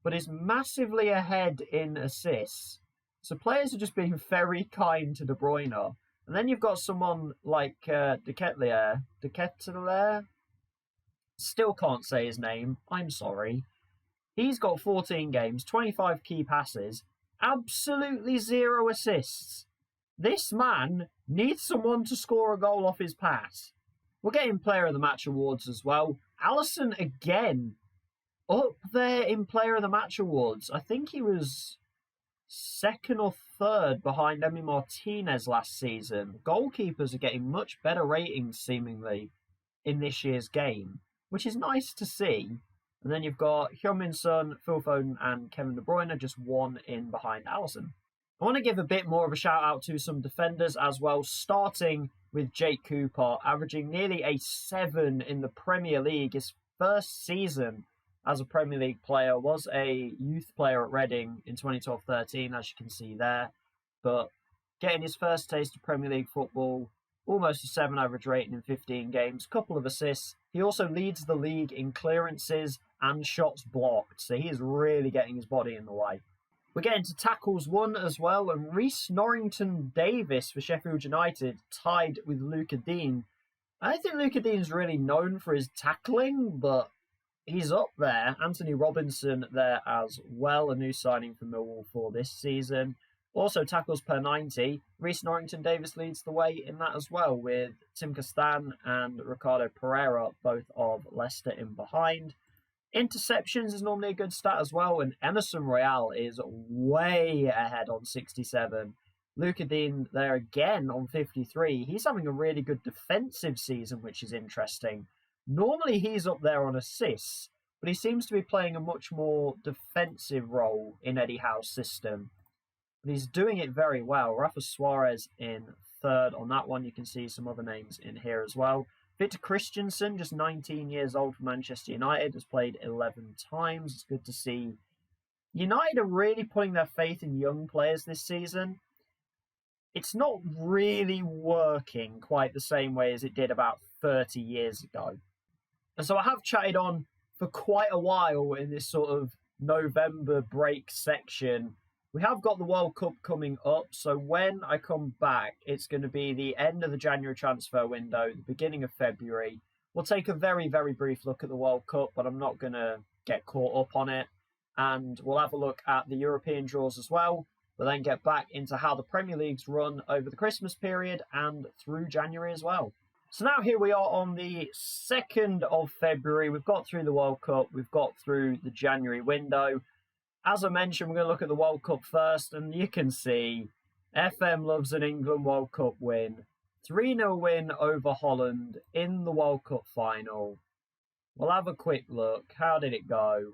but is massively ahead in assists. So players are just being very kind to De Bruyne. And then you've got someone like De Ketelaere. Still can't say his name. I'm sorry. He's got 14 games, 25 key passes, absolutely 0 assists. This man needs someone to score a goal off his pass. We're getting Player of the Match awards as well. Alisson again up there in Player of the Match awards. I think he was second or third behind Emi Martinez last season. Goalkeepers are getting much better ratings, seemingly, in this year's game, which is nice to see. And then you've got Heung-min Son, Phil Foden, and Kevin De Bruyne, just 1 in behind Alisson. I want to give a bit more of a shout out to some defenders as well, starting with Jake Cooper, averaging nearly a 7 in the Premier League. His first season as a Premier League player, was a youth player at Reading in 2012-13, as you can see there. But getting his first taste of Premier League football, almost a 7 average rating in 15 games, couple of assists. He also leads the league in clearances and shots blocked, so he is really getting his body in the way. We're getting to tackles won as well, and Reece Norrington-Davis for Sheffield United tied with Luca Dean. I don't think Luca Dean's really known for his tackling, but he's up there. Anthony Robinson there as well, a new signing for Millwall for this season. Also tackles per 90. Reece Norrington-Davis leads the way in that as well, with Tim Castan and Ricardo Pereira, both of Leicester, in behind. Interceptions is normally a good stat as well, and Emerson Royale is way ahead on 67, Luka Dean there again on 53. He's having a really good defensive season, which is interesting. Normally he's up there on assists, but he seems to be playing a much more defensive role in Eddie Howe's system. But he's doing it very well. Rafa Suarez in third on that one. You can see some other names in here as well. Victor Christensen, just 19 years old for Manchester United, has played 11 times. It's good to see United are really putting their faith in young players this season. It's not really working quite the same way as it did about 30 years ago. And so I have chatted on for quite a while in this sort of November break section. We have got the World Cup coming up, so when I come back, it's going to be the end of the January transfer window, the beginning of February. We'll take a very, very brief look at the World Cup, but I'm not going to get caught up on it. And we'll have a look at the European draws as well. We'll then get back into how the Premier League's run over the Christmas period and through January as well. So now here we are on the 2nd of February. We've got through the World Cup. We've got through the January window. As I mentioned, we're going to look at the World Cup first. And you can see FM loves an England World Cup win. 3-0 win over Holland in the World Cup final. We'll have a quick look. How did it go?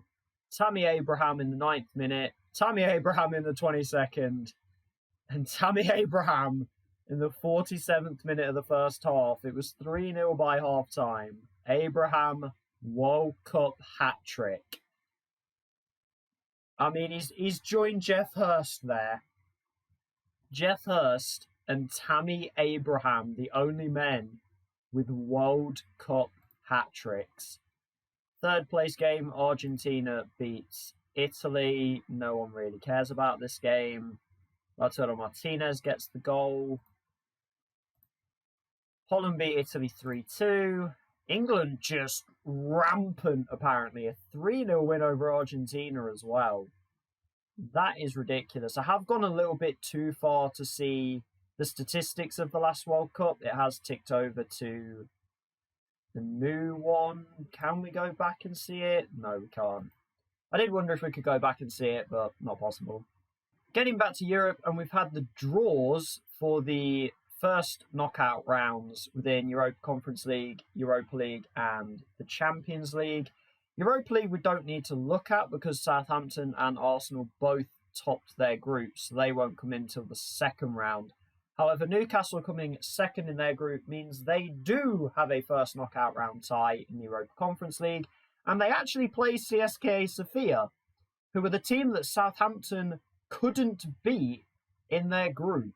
Tammy Abraham in the 9th minute. Tammy Abraham in the 22nd. And Tammy Abraham in the 47th minute of the first half. It was 3-0 by half-time. Abraham, World Cup hat-trick. I mean, he's joined Jeff Hurst there. Jeff Hurst and Tammy Abraham, the only men with World Cup hat-tricks. Third place game, Argentina beats Italy. No one really cares about this game. Lautaro Martinez gets the goal. Holland beat Italy 3-2. England just rampant, apparently. A 3-0 win over Argentina as well. That is ridiculous. I have gone a little bit too far to see the statistics of the last World Cup. It has ticked over to the new one. Can we go back and see it? No, we can't. I did wonder if we could go back and see it, but not possible. Getting back to Europe, and we've had the draws for the first knockout rounds within Europa Conference League, Europa League, and the Champions League. Europa League we don't need to look at because Southampton and Arsenal both topped their groups, so they won't come in till the second round. However, Newcastle coming second in their group means they do have a first knockout round tie in the Europa Conference League, and they actually play CSKA Sofia, who were the team that Southampton couldn't beat in their group.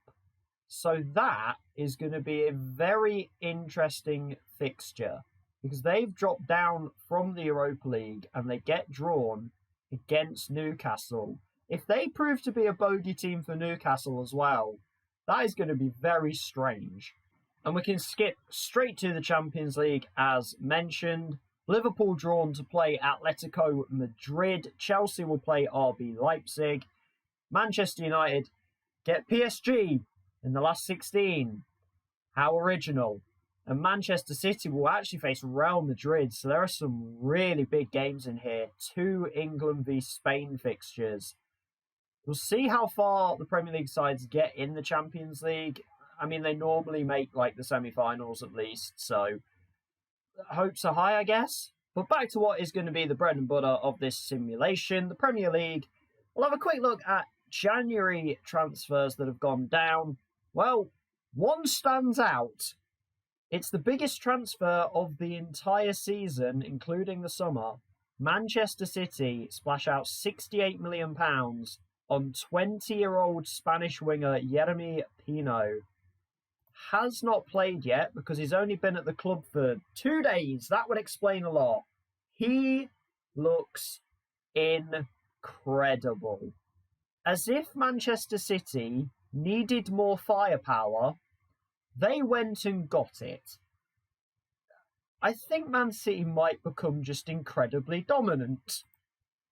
So that is going to be a very interesting fixture because they've dropped down from the Europa League and they get drawn against Newcastle. If they prove to be a bogey team for Newcastle as well, that is going to be very strange. And we can skip straight to the Champions League as mentioned. Liverpool drawn to play Atletico Madrid. Chelsea will play RB Leipzig. Manchester United get PSG in the last 16. How original. And Manchester City will actually face Real Madrid. So there are some really big games in here. 2 England v Spain fixtures. We'll see how far the Premier League sides get in the Champions League. I mean, they normally make like the semi-finals at least. So hopes are high, I guess. But back to what is going to be the bread and butter of this simulation. The Premier League. We'll have a quick look at January transfers that have gone down. Well, one stands out. It's the biggest transfer of the entire season, including the summer. Manchester City splash out £68 million on 20-year-old Spanish winger Yeremy Pino. Has not played yet because he's only been at the club for 2 days. That would explain a lot. He looks incredible. As if Manchester City needed more firepower, they went and got it. I think Man City might become just incredibly dominant.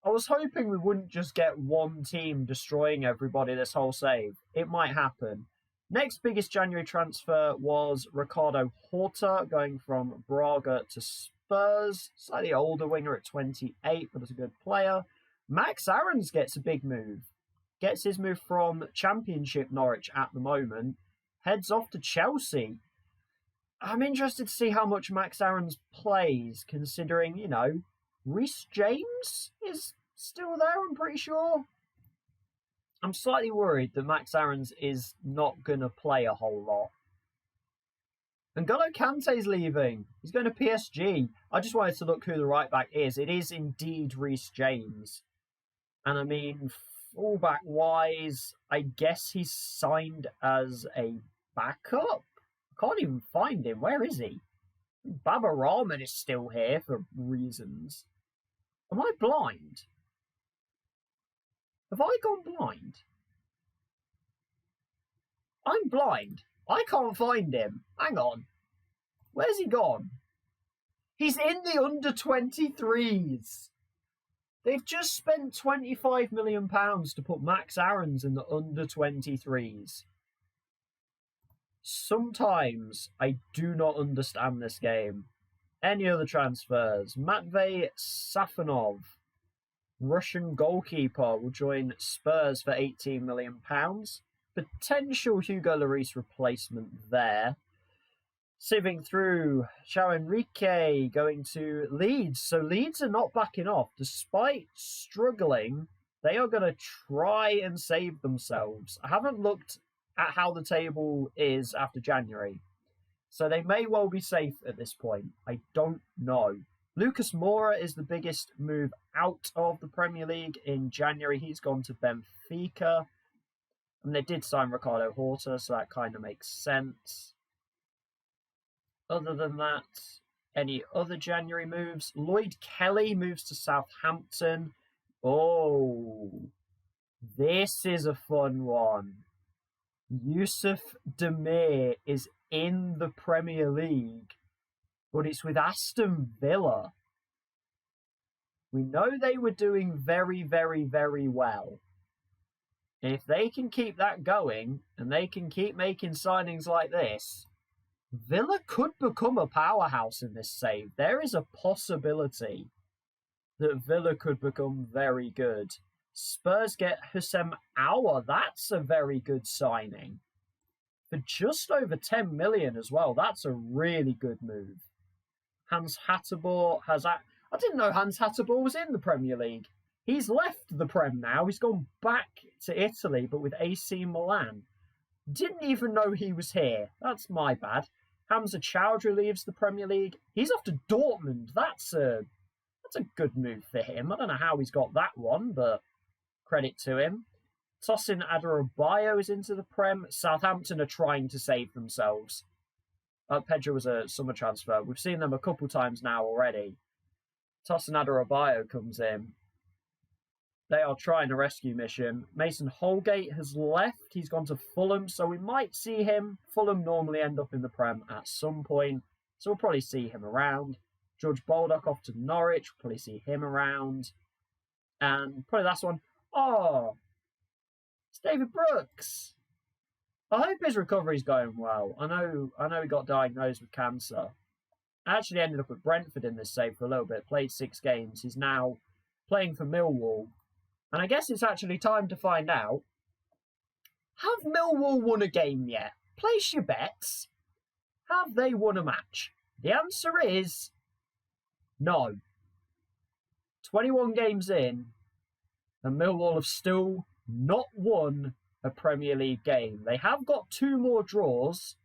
I was hoping we wouldn't just get one team destroying everybody this whole save. It might happen. Next biggest January transfer was Ricardo Horta going from Braga to Spurs. Slightly older winger at 28, but is a good player. Max Aarons gets a big move. gets his move from Championship Norwich at the moment, heads off to Chelsea. I'm interested to see how much Max Aarons plays, considering, Reece James is still there, I'm pretty sure. I'm slightly worried that Max Aarons is not going to play a whole lot. N'Golo Kante's leaving. He's going to PSG. I just wanted to look who the right back is. It is indeed Reece James. And I mean, fullback-wise, I guess he's signed as a backup? I can't even find him. Where is he? Baba Rahman is still here for reasons. Am I blind? Have I gone blind? I'm blind. I can't find him. Hang on. Where's he gone? He's in the under-23s. They've just spent £25 million to put Max Aarons in the under-23s. Sometimes I do not understand this game. Any other transfers? Matvey Safonov, Russian goalkeeper, will join Spurs for £18 million. Potential Hugo Lloris replacement there. Sieving through, João Enrique going to Leeds. So Leeds are not backing off. Despite struggling, they are going to try and save themselves. I haven't looked at how the table is after January. So they may well be safe at this point. I don't know. Lucas Moura is the biggest move out of the Premier League in January. He's gone to Benfica. And they did sign Ricardo Horta, so that kind of makes sense. Other than that, any other January moves? Lloyd Kelly moves to Southampton. Oh, this is a fun one. Yusuf Demir is in the Premier League, but it's with Aston Villa. We know they were doing very, very, very well. If they can keep that going, and they can keep making signings like this, Villa could become a powerhouse in this save. There is a possibility that Villa could become very good. Spurs get Hussein Aouar. That's a very good signing. For just over 10 million as well. That's a really good move. Hans Hatterborn has... I didn't know Hans Hatterborn was in the Premier League. He's left the Prem now. He's gone back to Italy, but with AC Milan. Didn't even know he was here. That's my bad. Hamza Chowdhury leaves the Premier League. He's off to Dortmund. That's a good move for him. I don't know how he's got that one, but credit to him. Tosin Adarabioyo is into the Prem. Southampton are trying to save themselves. Pedro was a summer transfer. We've seen them a couple times now already. Tosin Adarabioyo comes in. They are trying a rescue mission. Mason Holgate has left. He's gone to Fulham, so we might see him. Fulham normally end up in the Prem at some point, so we'll probably see him around. George Baldock off to Norwich. We'll probably see him around. And probably last one. Oh, it's David Brooks. I hope his recovery's going well. I know he got diagnosed with cancer. I actually ended up at Brentford in this save for a little bit. Played 6 games. He's now playing for Millwall. And I guess it's actually time to find out, have Millwall won a game yet? Place your bets. Have they won a match? The answer is no. 21 games in, and Millwall have still not won a Premier League game. They have got 2 more draws,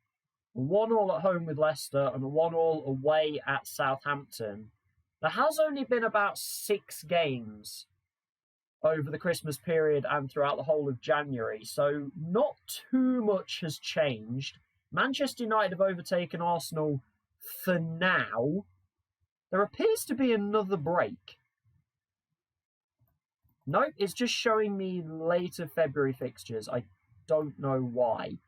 1-1 at home with Leicester and 1-1 away at Southampton. There has only been about 6 games over the Christmas period and throughout the whole of January, so not too much has changed. Manchester United have overtaken Arsenal for now. There appears to be another break. Nope, it's just showing me later February fixtures. I don't know why.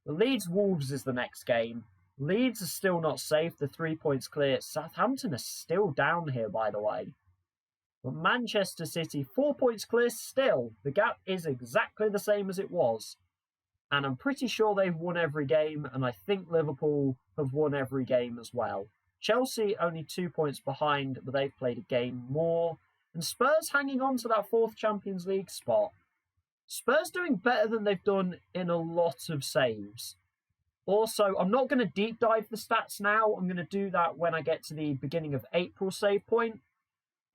The Leeds Wolves is the next game. Leeds are still not safe. They're 3 points clear. Southampton are still down here, by the way. But Manchester City, 4 points clear still. The gap is exactly the same as it was. And I'm pretty sure they've won every game, and I think Liverpool have won every game as well. Chelsea only 2 points behind, but they've played a game more. And Spurs hanging on to that 4th Champions League spot. Spurs doing better than they've done in a lot of saves. Also, I'm not going to deep dive the stats now. I'm going to do that when I get to the beginning of April save point.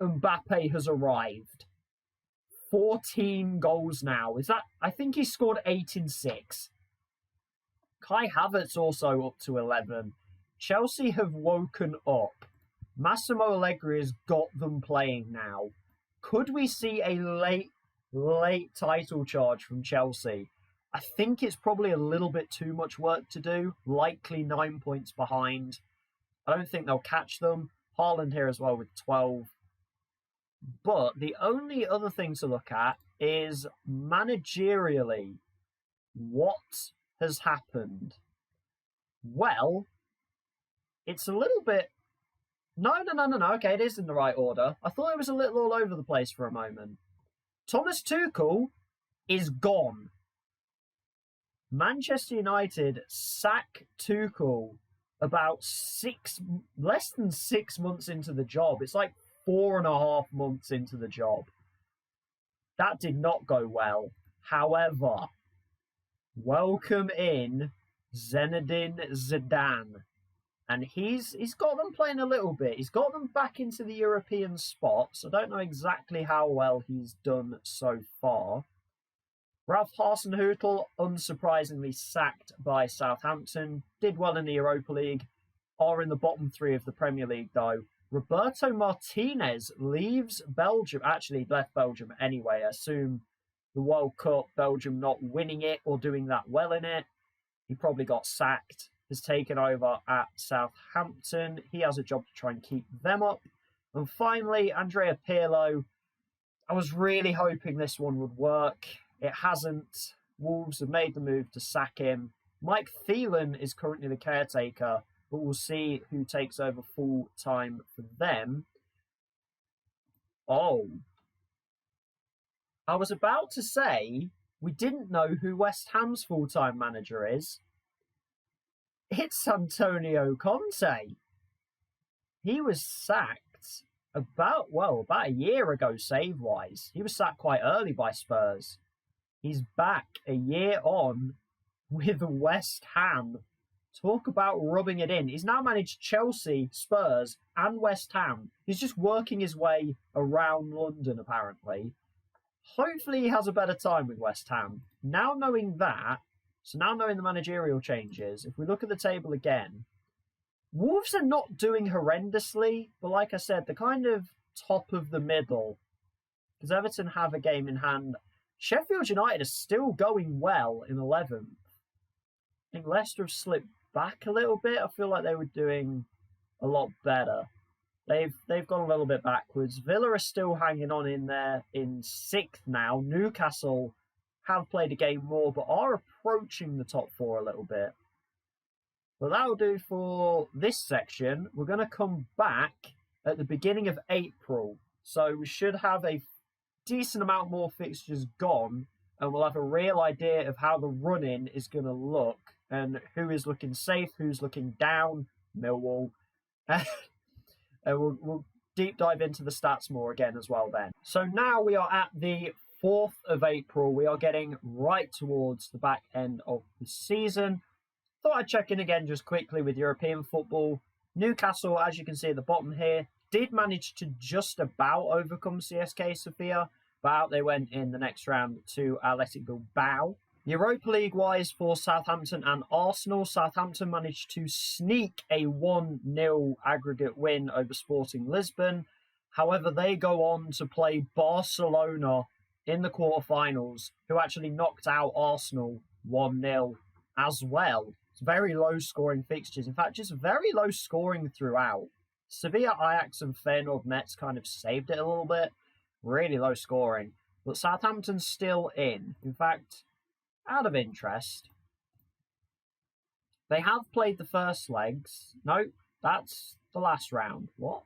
Mbappe has arrived. 14 goals now. I think he scored 8 in 6. Kai Havertz also up to 11. Chelsea have woken up. Massimo Allegri has got them playing now. Could we see a late title charge from Chelsea? I think it's probably a little bit too much work to do. Likely 9 points behind. I don't think they'll catch them. Haaland here as well with 12. But the only other thing to look at is managerially, what has happened? Well, it's a little bit... No. Okay, it is in the right order. I thought it was a little all over the place for a moment. Thomas Tuchel is gone. Manchester United sack Tuchel about less than 6 months into the job. It's like 4.5 months into the job. That did not go well. However, welcome in Zinedine Zidane. And he's got them playing a little bit. He's got them back into the European spots. I don't know exactly how well he's done so far. Ralph Hasenhüttl, unsurprisingly sacked by Southampton. Did well in the Europa League. Are in the bottom 3 of the Premier League, though. Roberto Martinez leaves Belgium. Actually, left Belgium anyway. I assume the World Cup, Belgium not winning it or doing that well in it. He probably got sacked. Has taken over at Southampton. He has a job to try and keep them up. And finally, Andrea Pirlo. I was really hoping this one would work. It hasn't. Wolves have made the move to sack him. Mike Phelan is currently the caretaker, but we'll see who takes over full time for them. Oh. I was about to say we didn't know who West Ham's full-time manager is. It's Antonio Conte. He was sacked about a year ago, save-wise. He was sacked quite early by Spurs. He's back a year on with West Ham. Talk about rubbing it in. He's now managed Chelsea, Spurs, and West Ham. He's just working his way around London, apparently. Hopefully he has a better time with West Ham. Now knowing that, so now knowing the managerial changes, if we look at the table again, Wolves are not doing horrendously, but like I said, they're kind of top of the middle. Because Everton have a game in hand. Sheffield United are still going well in 11th. I think Leicester have slipped back a little bit. I feel like they were doing a lot better. They've gone a little bit backwards. Villa are still hanging on in there in 6th now. Newcastle have played a game more, but are approaching the top 4 a little bit. But that'll do for this section. We're going to come back at the beginning of April. So we should have a decent amount more fixtures gone, and we'll have a real idea of how the run-in is going to look, and who is looking safe, who's looking down, Millwall. And we'll deep dive into the stats more again as well then. So now we are at the 4th of April. We are getting right towards the back end of the season. Thought I'd check in again just quickly with European football. Newcastle, as you can see at the bottom here, did manage to just about overcome CSK Sofia, but out they went in the next round to Athletic Bilbao. Europa League-wise for Southampton and Arsenal, Southampton managed to sneak a 1-0 aggregate win over Sporting Lisbon. However, they go on to play Barcelona in the quarterfinals, who actually knocked out Arsenal 1-0 as well. It's very low-scoring fixtures. In fact, just very low scoring throughout. Sevilla, Ajax, and Feyenoord Metz kind of saved it a little bit. Really low scoring. But Southampton's still in. In fact, out of interest, they have played the first legs. No, that's the last round. What?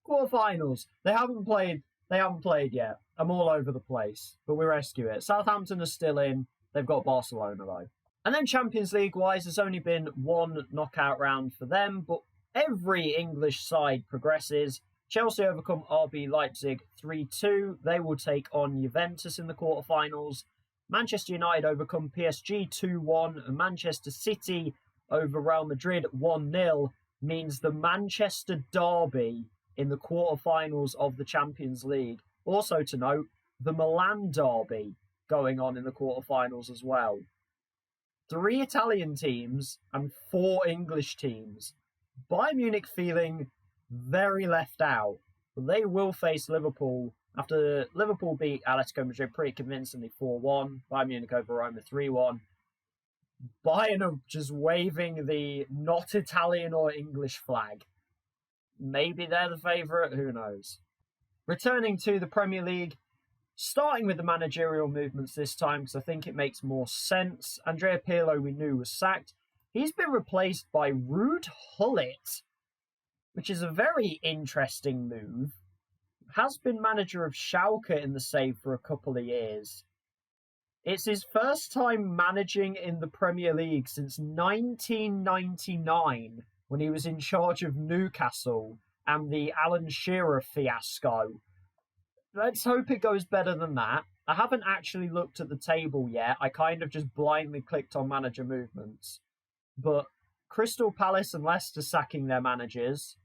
Quarterfinals. They haven't played yet. I'm all over the place, but we rescue it. Southampton are still in. They've got Barcelona though. And then Champions League wise, there's only been one knockout round for them, but every English side progresses. Chelsea overcome RB Leipzig 3-2. They will take on Juventus in the quarterfinals. Manchester United overcome PSG 2-1. And Manchester City over Real Madrid 1-0 means the Manchester Derby in the quarterfinals of the Champions League. Also to note, the Milan Derby going on in the quarterfinals as well. 3 Italian teams and 4 English teams. Bayern Munich feeling very left out. But they will face Liverpool after Liverpool beat Atletico Madrid pretty convincingly 4-1. Bayern Munich over Roma 3-1. Bayern are just waving the not Italian or English flag. Maybe they're the favourite, who knows. Returning to the Premier League, starting with the managerial movements this time, because I think it makes more sense. Andrea Pirlo, we knew, was sacked. He's been replaced by Ruud Gullit, which is a very interesting move. Has been manager of Schalke in the save for a couple of years. It's his first time managing in the Premier League since 1999, when he was in charge of Newcastle and the Alan Shearer fiasco. Let's hope it goes better than that. I haven't actually looked at the table yet. I kind of just blindly clicked on manager movements. But Crystal Palace and Leicester sacking their managers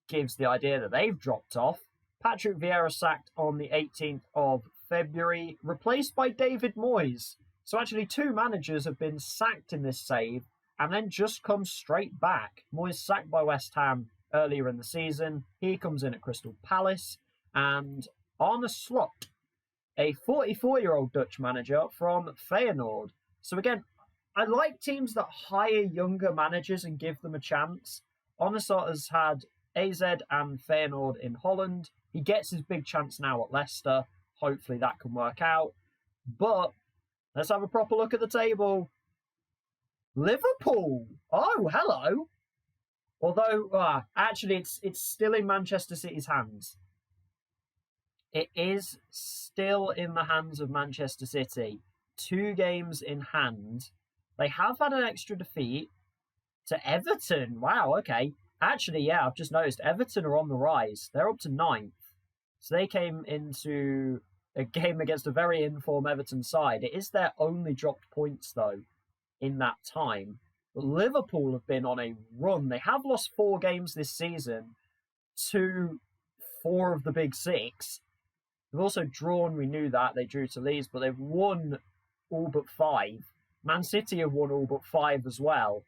gives the idea that they've dropped off. Patrick Vieira sacked on the 18th of February, replaced by David Moyes. So actually 2 managers have been sacked in this save and then just come straight back. Moyes sacked by West Ham earlier in the season. He comes in at Crystal Palace. And Arne Slot, a 44-year-old Dutch manager from Feyenoord. So again, I like teams that hire younger managers and give them a chance. Arne Slot has had AZ and Feyenoord in Holland. He gets his big chance now at Leicester. Hopefully that can work out. But let's have a proper look at the table. Liverpool. Oh, hello. Although, actually, it's still in Manchester City's hands. It is still in the hands of Manchester City. 2 games in hand. They have had an extra defeat to Everton. Wow, okay. Actually, yeah, I've just noticed Everton are on the rise. They're up to 9th. So they came into a game against a very informed Everton side. It is their only dropped points, though, in that time. But Liverpool have been on a run. They have lost 4 games this season to 4 of the big 6. They've also drawn, we knew that. They drew to Leeds, but they've won all but 5. Man City have won all but 5 as well.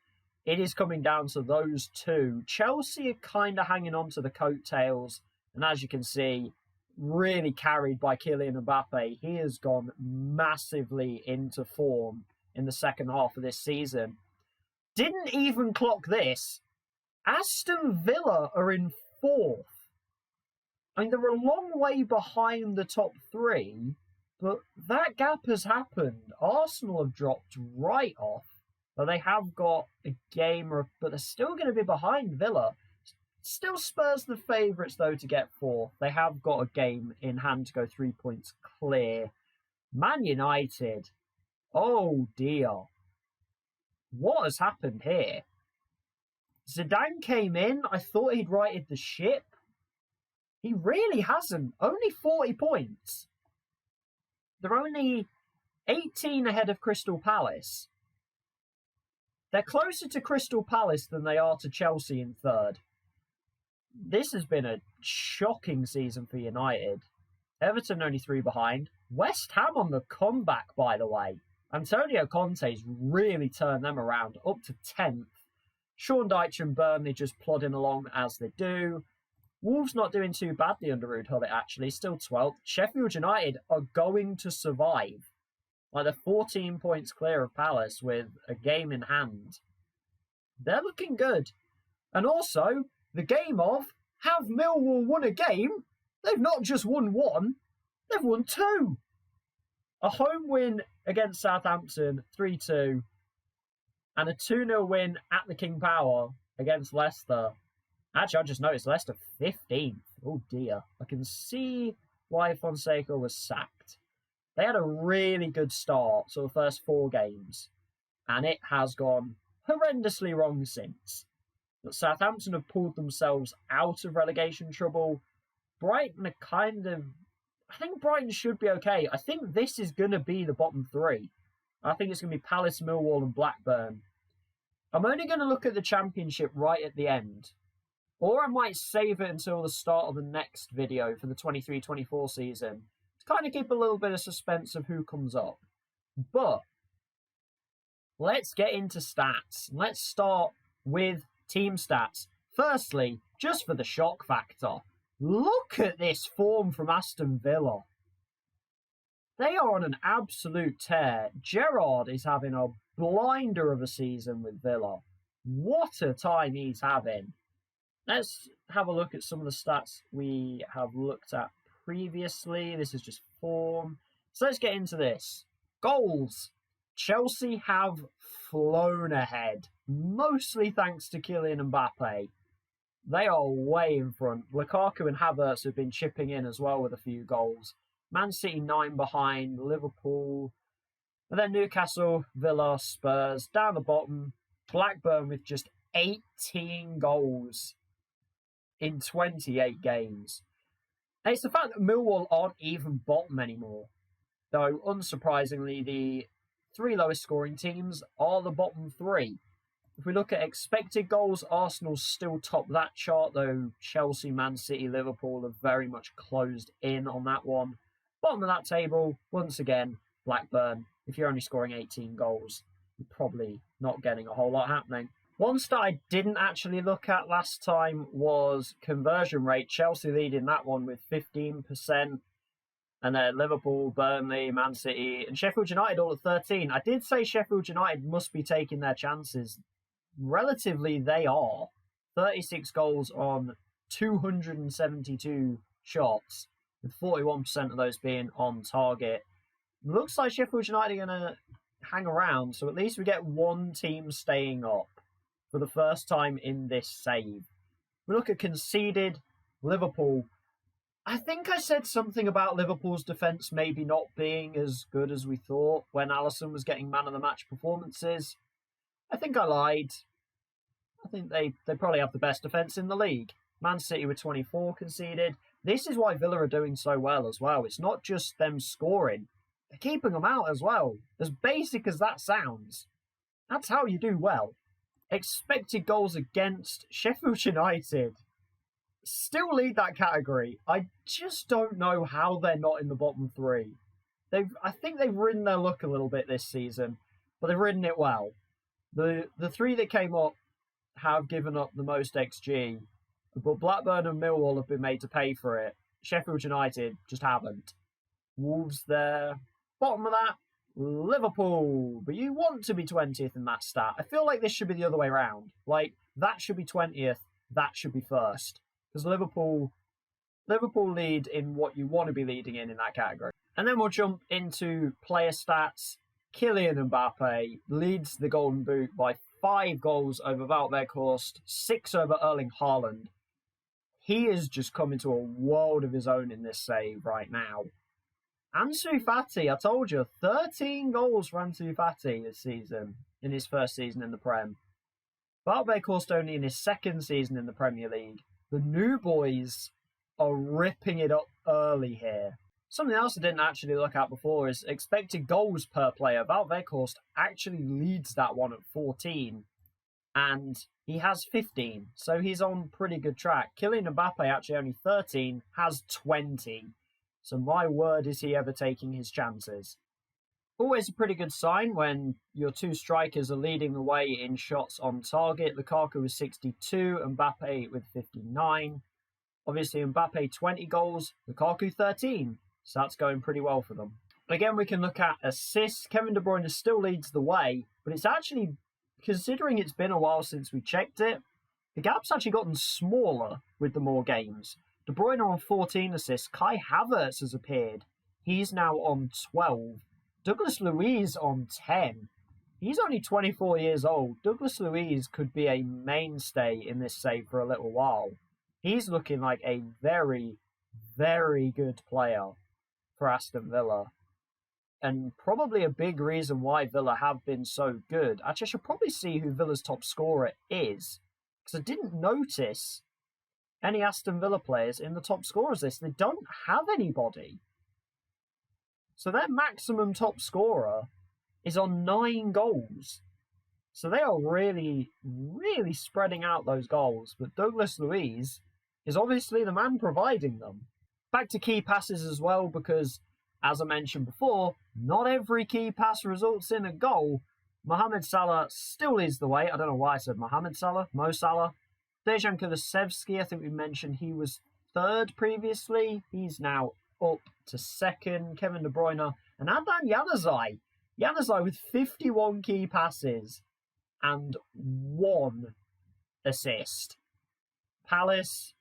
It is coming down to those 2. Chelsea are kind of hanging on to the coattails. And as you can see, really carried by Kylian Mbappe. He has gone massively into form in the second half of this season. Didn't even clock this. Aston Villa are in 4th. I mean, they're a long way behind the top 3, but that gap has happened. Arsenal have dropped right off, but they have got a game, but they're still going to be behind Villa. Still Spurs the favourites, though, to get 4th. They have got a game in hand to go 3 points clear. Man United. Oh, dear. What has happened here? Zidane came in. I thought he'd righted the ship. He really hasn't. Only 40 points. They're only 18 ahead of Crystal Palace. They're closer to Crystal Palace than they are to Chelsea in 3rd. This has been a shocking season for United. Everton only 3 behind. West Ham on the comeback, by the way. Antonio Conte's really turned them around, up to 10th. Sean Dyche and Burnley just plodding along as they do. Wolves not doing too badly under Ruud Gullit, actually, still 12th. Sheffield United are going to survive. Like, they're 14 points clear of Palace with a game in hand. They're looking good. And also, the game of, have Millwall won a game? They've not just won 1, they've won 2. A home win against Southampton, 3-2, and a 2-0 win at the King Power against Leicester. Actually, I just noticed Leicester 15th. Oh dear. I can see why Fonseca was sacked. They had a really good start, so the first 4 games, and it has gone horrendously wrong since. But Southampton have pulled themselves out of relegation trouble. Brighton are kind of... I think Brighton should be okay. I think this is going to be the bottom three. I think it's going to be Palace, Millwall and Blackburn. I'm only going to look at the Championship right at the end. Or I might save it until the start of the next video for the 23-24 season to kind of keep a little bit of suspense of who comes up. But let's get into stats. Let's start with team stats. Firstly, just for the shock factor, look at this form from Aston Villa. They are on an absolute tear. Gerrard is having a blinder of a season with Villa. What a time he's having. Let's have a look at some of the stats we have looked at previously. This is just form. So let's get into this. Goals. Chelsea have flown ahead, mostly thanks to Kylian Mbappe. They are way in front. Lukaku and Havertz have been chipping in as well with a few goals. Man City 9 behind, Liverpool, and then Newcastle, Villa, Spurs. Down the bottom, Blackburn with just 18 goals in 28 games. And it's the fact that Millwall aren't even bottom anymore. Though, unsurprisingly, the three lowest scoring teams are the bottom three. If we look at expected goals, Arsenal's still top that chart, though Chelsea, Man City, Liverpool have very much closed in on that one. Bottom of that table, once again, Blackburn. If you're only scoring 18 goals, you're probably not getting a whole lot happening. One stat I didn't actually look at last time was conversion rate. Chelsea leading that one with 15%. And then Liverpool, Burnley, Man City, and Sheffield United all at 13. I did say Sheffield United must be taking their chances. Relatively, they are. 36 goals on 272 shots, with 41% of those being on target. Looks like Sheffield United are going to hang around, so at least we get one team staying up for the first time in this save. We look at conceded, Liverpool. I think I said something about Liverpool's defence maybe not being as good as we thought when Alisson was getting man of the match performances. I think I lied. I think they probably have the best defence in the league. Man City with 24 conceded. This is why Villa are doing so well as well. It's not just them scoring. They're keeping them out as well. As basic as that sounds, that's how you do well. Expected goals against, Sheffield United still lead that category. I just don't know how they're not in the bottom three. I think they've ridden their luck a little bit this season, but they've ridden it well. The three that came up have given up the most XG, but Blackburn and Millwall have been made to pay for it. Sheffield United just haven't. Wolves there. Bottom of that, Liverpool. But you want to be 20th in that stat. I feel like this should be the other way around. Like, that should be 20th, that should be first. Because Liverpool lead in what you want to be leading in that category. And then we'll jump into player stats. Kylian Mbappe leads the Golden Boot by 5 goals over Wout Weghorst, 6 over Erling Haaland. He is just come into a world of his own in this save right now. Ansu Fati, I told you, 13 goals for Ansu Fati this season, in his first season in the Prem. Wout Weghorst only in his second season in the Premier League. The new boys are ripping it up early here. Something else I didn't actually look at before is expected goals per player. Wout Weghorst actually leads that one at 14, and he has 15, so he's on pretty good track. Kylian Mbappe, actually only 13, has 20. So my word, is he ever taking his chances. Always a pretty good sign when your two strikers are leading the way in shots on target. Lukaku with 62, Mbappe with 59. Obviously, Mbappe 20 goals, Lukaku 13. So that's going pretty well for them. Again, we can look at assists. Kevin De Bruyne still leads the way, but it's actually, considering it's been a while since we checked it, the gap's actually gotten smaller with the more games. De Bruyne on 14 assists. Kai Havertz has appeared. He's now on 12. Douglas Luiz on 10. He's only 24 years old. Douglas Luiz could be a mainstay in this save for a little while. He's looking like a very, very good player for Aston Villa. And probably a big reason why Villa have been so good. Actually, I should probably see who Villa's top scorer is. because I didn't notice any Aston Villa players in the top scorers list. They don't have anybody. So their maximum top scorer is on 9 goals. So they are really, really spreading out those goals. But Douglas Luiz is obviously the man providing them. Back to key passes as well, because, as I mentioned before, not every key pass results in a goal. Mohamed Salah still leads the way. I don't know why I said Mohamed Salah. Mo Salah. Dejan Kulusevski, I think we mentioned he was third previously. He's now up to second. Kevin De Bruyne and Adnan Januzaj. Januzaj with 51 key passes and 1 assist. Palace,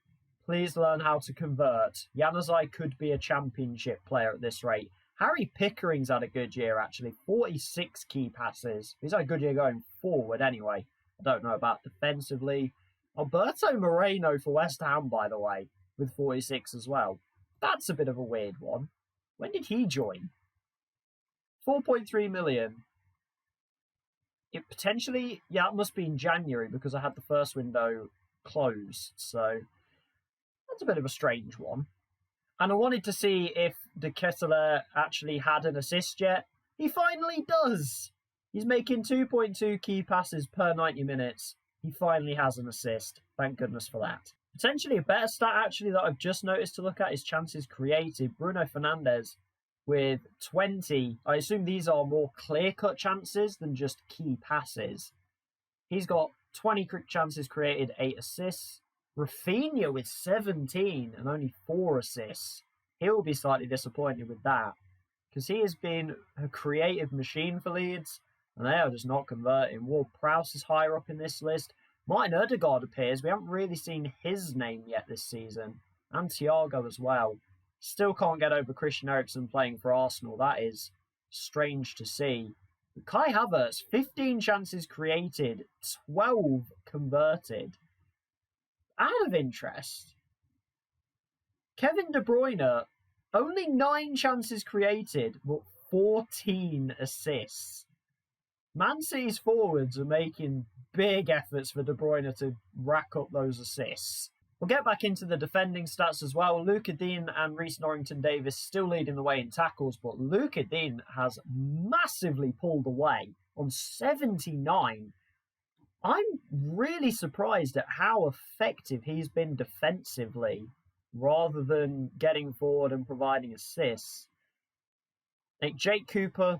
please learn how to convert. Januzaj could be a championship player at this rate. Harry Pickering's had a good year, actually. 46 key passes. He's had a good year going forward anyway. I don't know about defensively. Alberto Moreno for West Ham, by the way, with 46 as well. That's a bit of a weird one. When did he join? 4.3 million. It potentially, yeah, it must be in January because I had the first window closed. So that's a bit of a strange one. And I wanted to see if De Ketelaere actually had an assist yet. He finally does. He's making 2.2 key passes per 90 minutes. He finally has an assist. Thank goodness for that. Potentially a better stat, actually, that I've just noticed to look at is chances created. Bruno Fernandes with 20. I assume these are more clear-cut chances than just key passes. He's got 20 chances created, 8 assists. Rafinha with 17 and only 4 assists. He'll be slightly disappointed with that because he has been a creative machine for Leeds and they are just not converting. Ward-Prowse is higher up in this list. Martin Ødegaard appears. We haven't really seen his name yet this season. And Thiago as well. Still can't get over Christian Eriksen playing for Arsenal. That is strange to see. But Kai Havertz, 15 chances created, 12 converted. Out of interest, Kevin De Bruyne, only 9 chances created, but 14 assists. Man City's forwards are making big efforts for De Bruyne to rack up those assists. We'll get back into the defending stats as well. Luca Dean and Reece Norrington-Davis still leading the way in tackles, but Luca Dean has massively pulled away on 79. I'm really surprised at how effective he's been defensively rather than getting forward and providing assists. Like Jake Cooper,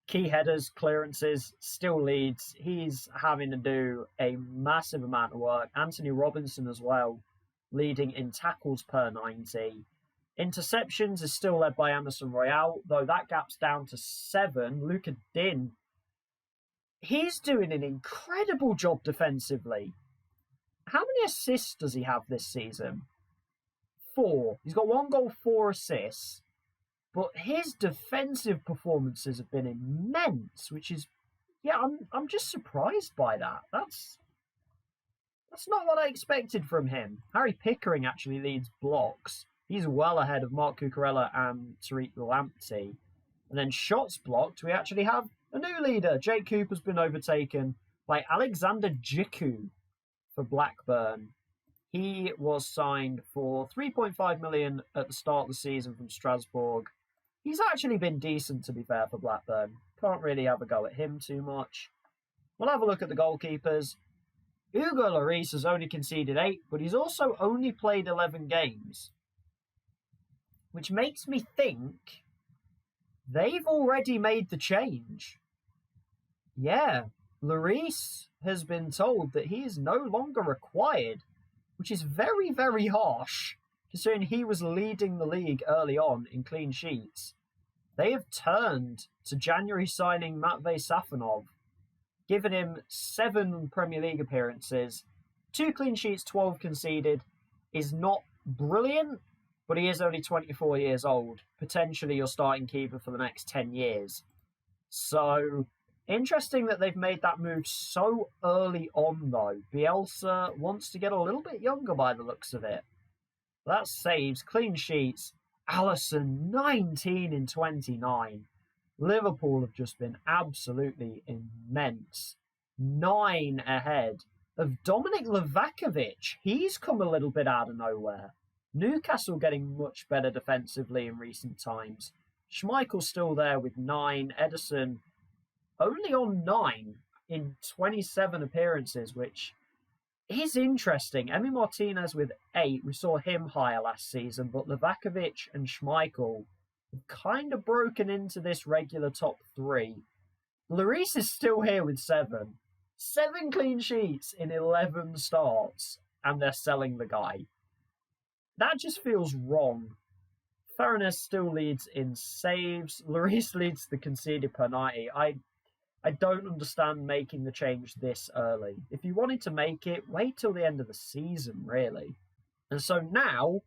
key headers, clearances, still leads. He's having to do a massive amount of work. Anthony Robinson as well, leading in tackles per 90. Interceptions is still led by Emerson Royale, though that gap's down to 7. Luca Din, he's doing an incredible job defensively. How many assists does he have this season? 4. He's got 1 goal, 4 assists. But his defensive performances have been immense, which is, yeah, I'm just surprised by that. That's not what I expected from him. Harry Pickering actually leads blocks. He's well ahead of Mark Cucurella and Tariq Lamptey. And then shots blocked, we actually have a new leader. Jake Cooper's been overtaken by Alexander Jiku for Blackburn. He was signed for 3.5 million at the start of the season from Strasbourg. He's actually been decent, to be fair, for Blackburn. Can't really have a go at him too much. We'll have a look at the goalkeepers. Hugo Lloris has only conceded 8, but he's also only played 11 games. Which makes me think they've already made the change. Yeah, Lloris has been told that he is no longer required, which is very, very harsh, considering he was leading the league early on in clean sheets. They have turned to January signing Matvei Safonov, giving him 7 Premier League appearances, 2 clean sheets, 12 conceded, is not brilliant, but he is only 24 years old, potentially your starting keeper for the next 10 years. So, interesting that they've made that move so early on, though. Bielsa wants to get a little bit younger by the looks of it. That's saves, clean sheets. Alisson, 19 in 29. Liverpool have just been absolutely immense. 9 ahead of Dominik Livakovic. He's come a little bit out of nowhere. Newcastle getting much better defensively in recent times. Schmeichel's still there with 9. Ederson only on 9 in 27 appearances, which is interesting. Emi Martinez with 8. We saw him higher last season, but Livakovic and Schmeichel have kind of broken into this regular top 3. Lloris is still here with 7. 7 clean sheets in 11 starts, and they're selling the guy. That just feels wrong. Fernandes still leads in saves. Lloris leads the conceded penalty. I don't understand making the change this early. If you wanted to make it, wait till the end of the season, really. And so now,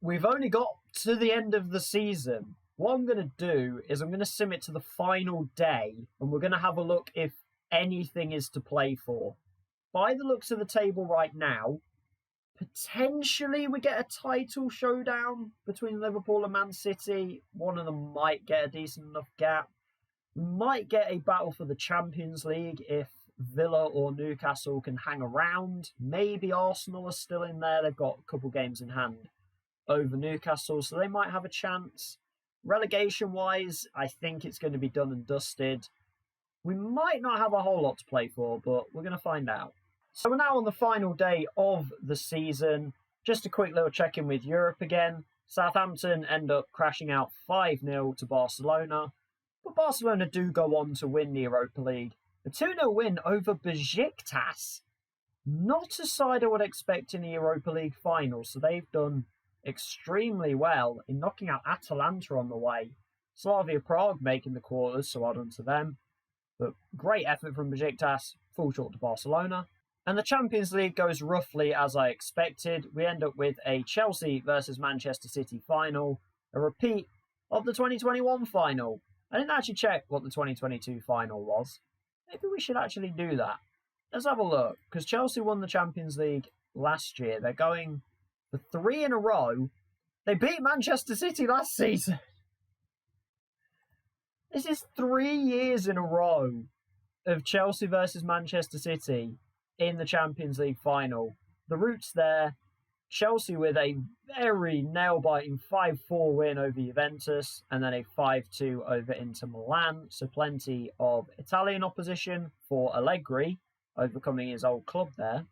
we've only got to the end of the season. What I'm going to do is I'm going to sim it to the final day, and we're going to have a look if anything is to play for. By the looks of the table right now, potentially we get a title showdown between Liverpool and Man City. One of them might get a decent enough gap. We might get a battle for the Champions League if Villa or Newcastle can hang around. Maybe Arsenal are still in there. They've got a couple games in hand over Newcastle, so they might have a chance. Relegation-wise, I think it's going to be done and dusted. We might not have a whole lot to play for, but we're going to find out. So we're now on the final day of the season. Just a quick little check-in with Europe again. Southampton end up crashing out 5-0 to Barcelona. But Barcelona do go on to win the Europa League. A 2-0 win over Besiktas. Not a side I would expect in the Europa League final, so they've done extremely well in knocking out Atalanta on the way. Slavia Prague making the quarters, so well done to them. But great effort from Besiktas, fall short to Barcelona. And the Champions League goes roughly as I expected. We end up with a Chelsea versus Manchester City final, a repeat of the 2021 final. I didn't actually check what the 2022 final was. Maybe we should actually do that. Let's have a look, because Chelsea won the Champions League last year. They're going for 3 in a row. They beat Manchester City last season. This is 3 years in a row of Chelsea versus Manchester City in the Champions League final. The roots there. Chelsea with a very nail-biting 5-4 win over Juventus and then a 5-2 over Inter Milan. So plenty of Italian opposition for Allegri, overcoming his old club there.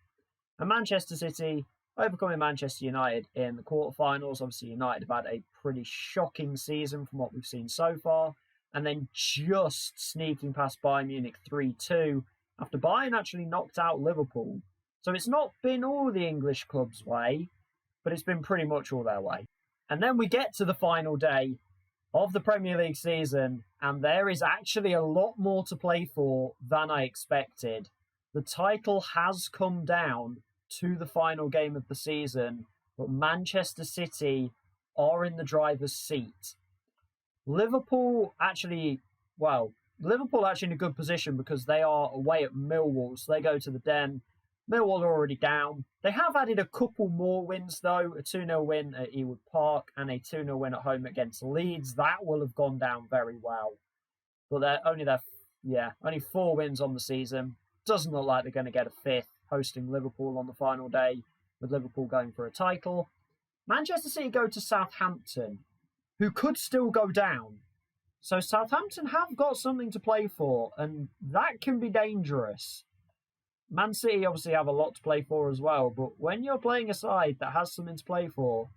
And Manchester City overcoming Manchester United in the quarterfinals. Obviously, United have had a pretty shocking season from what we've seen so far. And then just sneaking past Bayern Munich 3-2 after Bayern actually knocked out Liverpool. So it's not been all the English clubs' way, but it's been pretty much all their way. And then we get to the final day of the Premier League season, and there is actually a lot more to play for than I expected. The title has come down to the final game of the season, but Manchester City are in the driver's seat. Liverpool actually in a good position because they are away at Millwall, so they go to the Den. Millwall are already down. They have added a couple more wins, though. A 2-0 win at Ewood Park and a 2-0 win at home against Leeds. That will have gone down very well. But only 4 wins on the season. Doesn't look like they're going to get a 5th, hosting Liverpool on the final day, with Liverpool going for a title. Manchester City go to Southampton, who could still go down. So Southampton have got something to play for, and that can be dangerous. Man City obviously have a lot to play for as well, but when you're playing a side that has something to play for,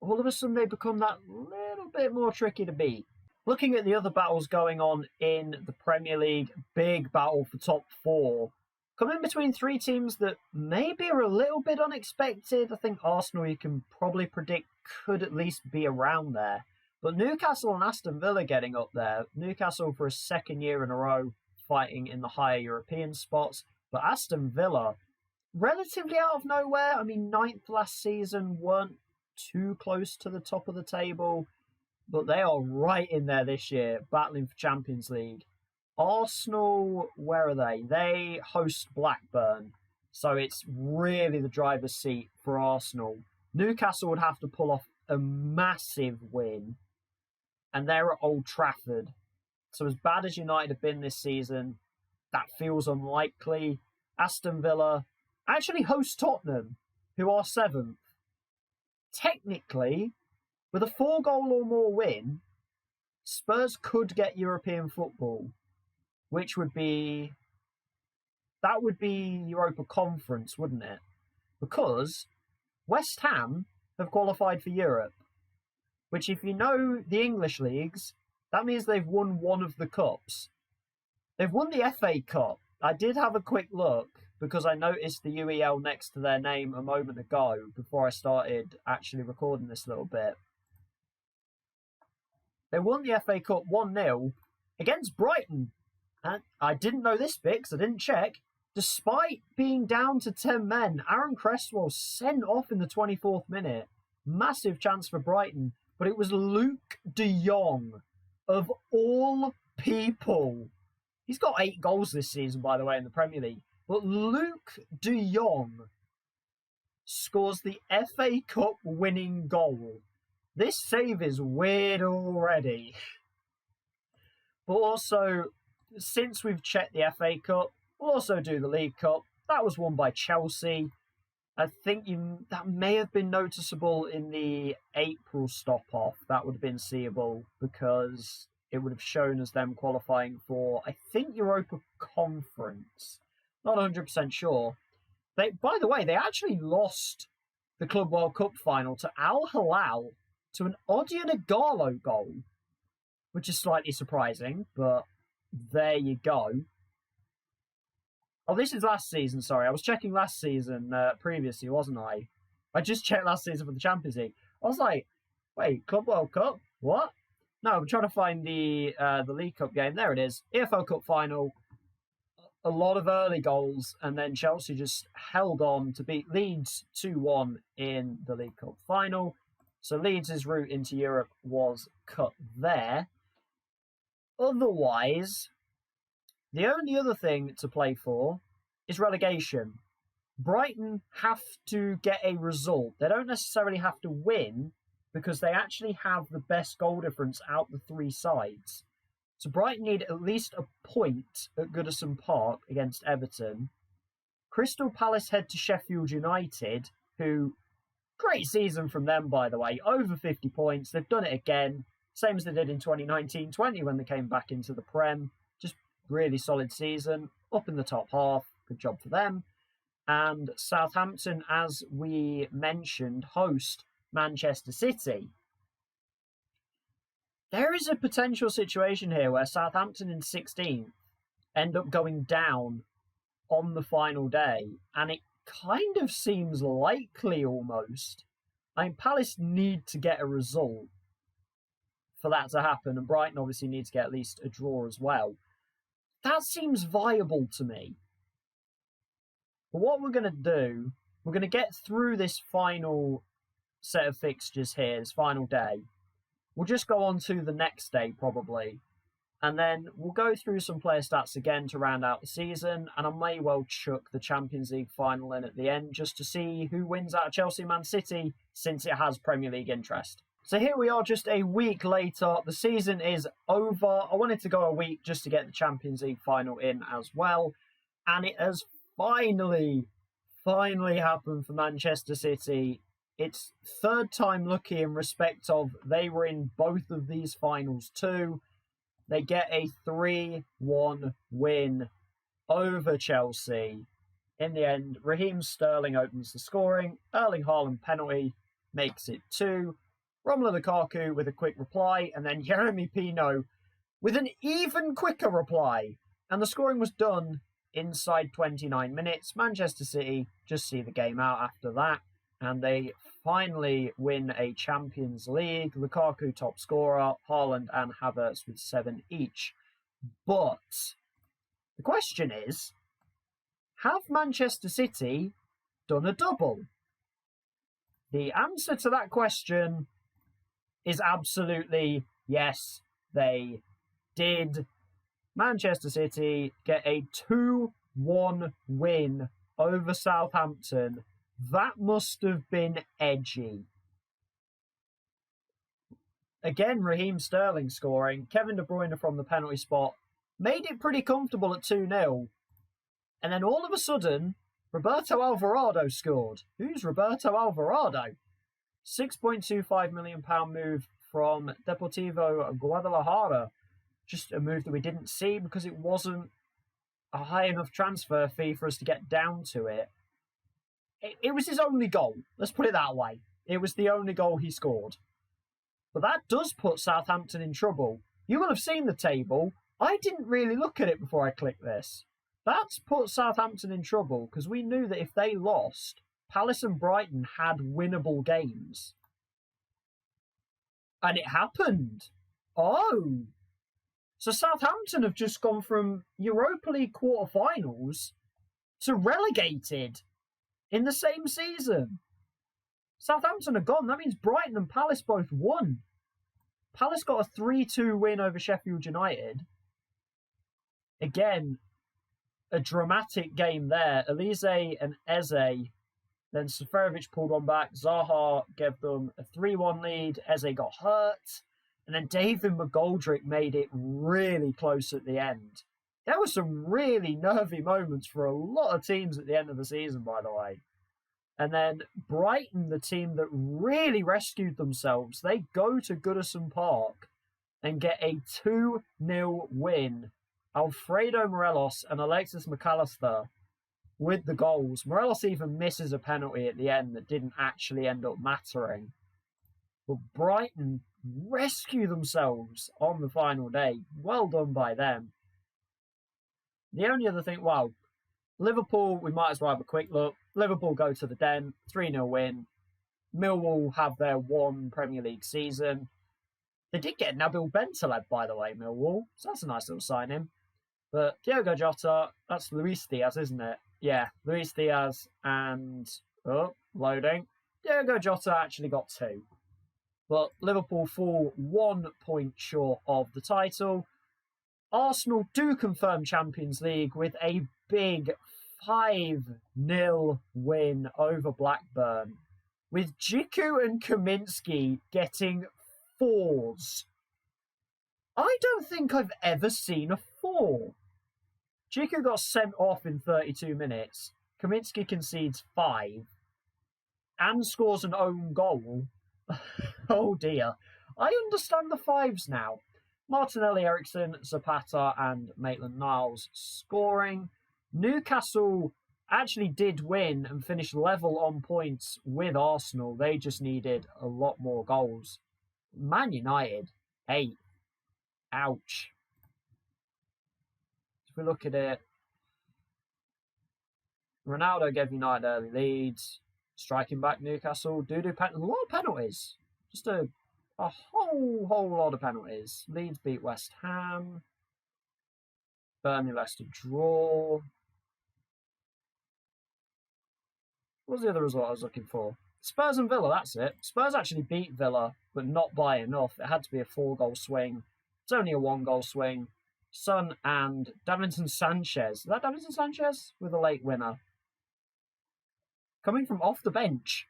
all of a sudden they become that little bit more tricky to beat. Looking at the other battles going on in the Premier League, big battle for top 4. Coming between 3 teams that maybe are a little bit unexpected. I think Arsenal, you can probably predict, could at least be around there. But Newcastle and Aston Villa getting up there. Newcastle for a 2nd year in a row fighting in the higher European spots. But Aston Villa, relatively out of nowhere. I mean, 9th last season, weren't too close to the top of the table. But they are right in there this year, battling for Champions League. Arsenal, where are they? They host Blackburn. So it's really the driver's seat for Arsenal. Newcastle would have to pull off a massive win. And they're at Old Trafford. So as bad as United have been this season, that feels unlikely. Aston Villa actually host Tottenham, who are 7th. Technically, with a 4-goal or more win, Spurs could get European football, which would be... That would be Europa Conference, wouldn't it? Because West Ham have qualified for Europe, which if you know the English leagues, that means they've won one of the cups. They've won the FA Cup. I did have a quick look because I noticed the UEL next to their name a moment ago before I started actually recording this little bit. They won the FA Cup 1-0 against Brighton. And I didn't know this bit because I didn't check. Despite being down to 10 men, Aaron Cresswell sent off in the 24th minute. Massive chance for Brighton. But it was Luke de Jong, of all people. He's got 8 goals this season, by the way, in the Premier League. But Luke de Jong scores the FA Cup winning goal. This save is weird already. But also, since we've checked the FA Cup, we'll also do the League Cup. That was won by Chelsea. I think that may have been noticeable in the April stop-off. That would have been seeable because it would have shown as them qualifying for, I think, Europa Conference. Not 100% sure. By the way, they actually lost the Club World Cup final to Al Hilal to an Odion Ighalo goal, which is slightly surprising, but there you go. Oh, this is last season, sorry. I was checking last season previously, wasn't I? I just checked last season for the Champions League. I was like, wait, Club World Cup? What? No, I'm trying to find the League Cup game. There it is. EFL Cup final. A lot of early goals, and then Chelsea just held on to beat Leeds 2-1 in the League Cup final. So Leeds' route into Europe was cut there. Otherwise, the only other thing to play for is relegation. Brighton have to get a result. They don't necessarily have to win because they actually have the best goal difference out the 3 sides. So Brighton need at least a point at Goodison Park against Everton. Crystal Palace head to Sheffield United, who, great season from them, by the way, over 50 points. They've done it again, same as they did in 2019-20 when they came back into the Prem. Just really solid season, up in the top half. Good job for them. And Southampton, as we mentioned, host Manchester City. There is a potential situation here where Southampton in 16th end up going down on the final day, and it kind of seems likely almost. I mean, Palace need to get a result for that to happen, and Brighton obviously need to get at least a draw as well. That seems viable to me. But what we're going to do, we're going to get through this final set of fixtures here, this final day. We'll just go on to the next day, probably. And then we'll go through some player stats again to round out the season. And I may well chuck the Champions League final in at the end just to see who wins out of Chelsea Man City, since it has Premier League interest. So here we are just a week later. The season is over. I wanted to go a week just to get the Champions League final in as well. And it has finally happened for Manchester City. It's third time lucky in respect of they were in both of these finals too. They get a 3-1 win over Chelsea. In the end, Raheem Sterling opens the scoring. Erling Haaland penalty makes it 2. Romelu Lukaku with a quick reply, and then Jeremy Pino with an even quicker reply. And the scoring was done inside 29 minutes. Manchester City just see the game out after that, and they finally win a Champions League. Lukaku top scorer, Haaland and Havertz with 7 each. But the question is, have Manchester City done a double? The answer to that question is absolutely yes, they did. Manchester City get a 2-1 win over Southampton. That must have been edgy. Again, Raheem Sterling scoring. Kevin De Bruyne from the penalty spot made it pretty comfortable at 2-0. And then all of a sudden, Roberto Alvarado scored. Who's Roberto Alvarado? £6.25 million move from Deportivo Guadalajara. Just a move that we didn't see because it wasn't a high enough transfer fee for us to get down to it. It was his only goal. Let's put it that way. It was the only goal he scored. But that does put Southampton in trouble. You will have seen the table. I didn't really look at it before I clicked this. That's put Southampton in trouble because we knew that if they lost, Palace and Brighton had winnable games. And it happened. Oh. So Southampton have just gone from Europa League quarterfinals to relegated in the same season. Southampton are gone. That means Brighton and Palace both won. Palace got a 3-2 win over Sheffield United. Again, a dramatic game there. Elise and Eze. Then Seferovic pulled one back. Zaha gave them a 3-1 lead. Eze got hurt. And then David McGoldrick made it really close at the end. There were some really nervy moments for a lot of teams at the end of the season, by the way. And then Brighton, the team that really rescued themselves, they go to Goodison Park and get a 2-0 win. Alfredo Morelos and Alexis McAllister with the goals. Morelos even misses a penalty at the end that didn't actually end up mattering. But Brighton rescue themselves on the final day. Well done by them. The only other thing, well, Liverpool, we might as well have a quick look. Liverpool go to the Den, 3-0 win. Millwall have their one Premier League season. They did get Nabil Bentaleb, by the way, Millwall. So that's a nice little signing. But Diogo Jota, that's Luis Diaz, isn't it? Yeah, Luis Diaz and... Oh, loading. Diogo Jota actually got 2. But Liverpool fall 1 point short of the title. Arsenal do confirm Champions League with a big 5-0 win over Blackburn, with Djiku and Kaminsky getting 4s. I don't think I've ever seen a 4. Djiku got sent off in 32 minutes. Kaminsky concedes 5 and scores an own goal. Oh dear. I understand the 5s now. Martinelli, Eriksson, Zapata and Maitland-Niles scoring. Newcastle actually did win and finished level on points with Arsenal. They just needed a lot more goals. Man United, 8. Ouch. If we look at it, Ronaldo gave United early leads. Striking back Newcastle. A lot of penalties. Just a whole lot of penalties. Leeds beat West Ham. Burnley, Leicester draw. What was the other result I was looking for? Spurs and Villa, that's it. Spurs actually beat Villa, but not by enough. It had to be a 4-goal swing. It's only a 1-goal swing. Son and Davinson Sanchez. Is that Davinson Sanchez? With a late winner. Coming from off the bench.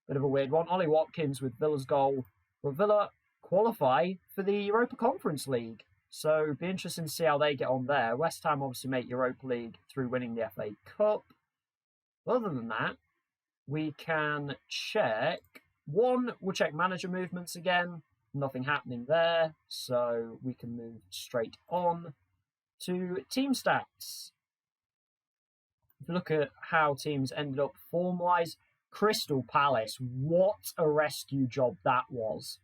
Bit of a weird one. Ollie Watkins with Villa's goal. But Villa qualify for the Europa Conference League. So it'd be interesting to see how they get on there. West Ham obviously make Europa League through winning the FA Cup. Other than that, we can check. We'll check manager movements again. Nothing happening there. So we can move straight on to team stats. If you look at how teams ended up form-wise, Crystal Palace, what a rescue job that was.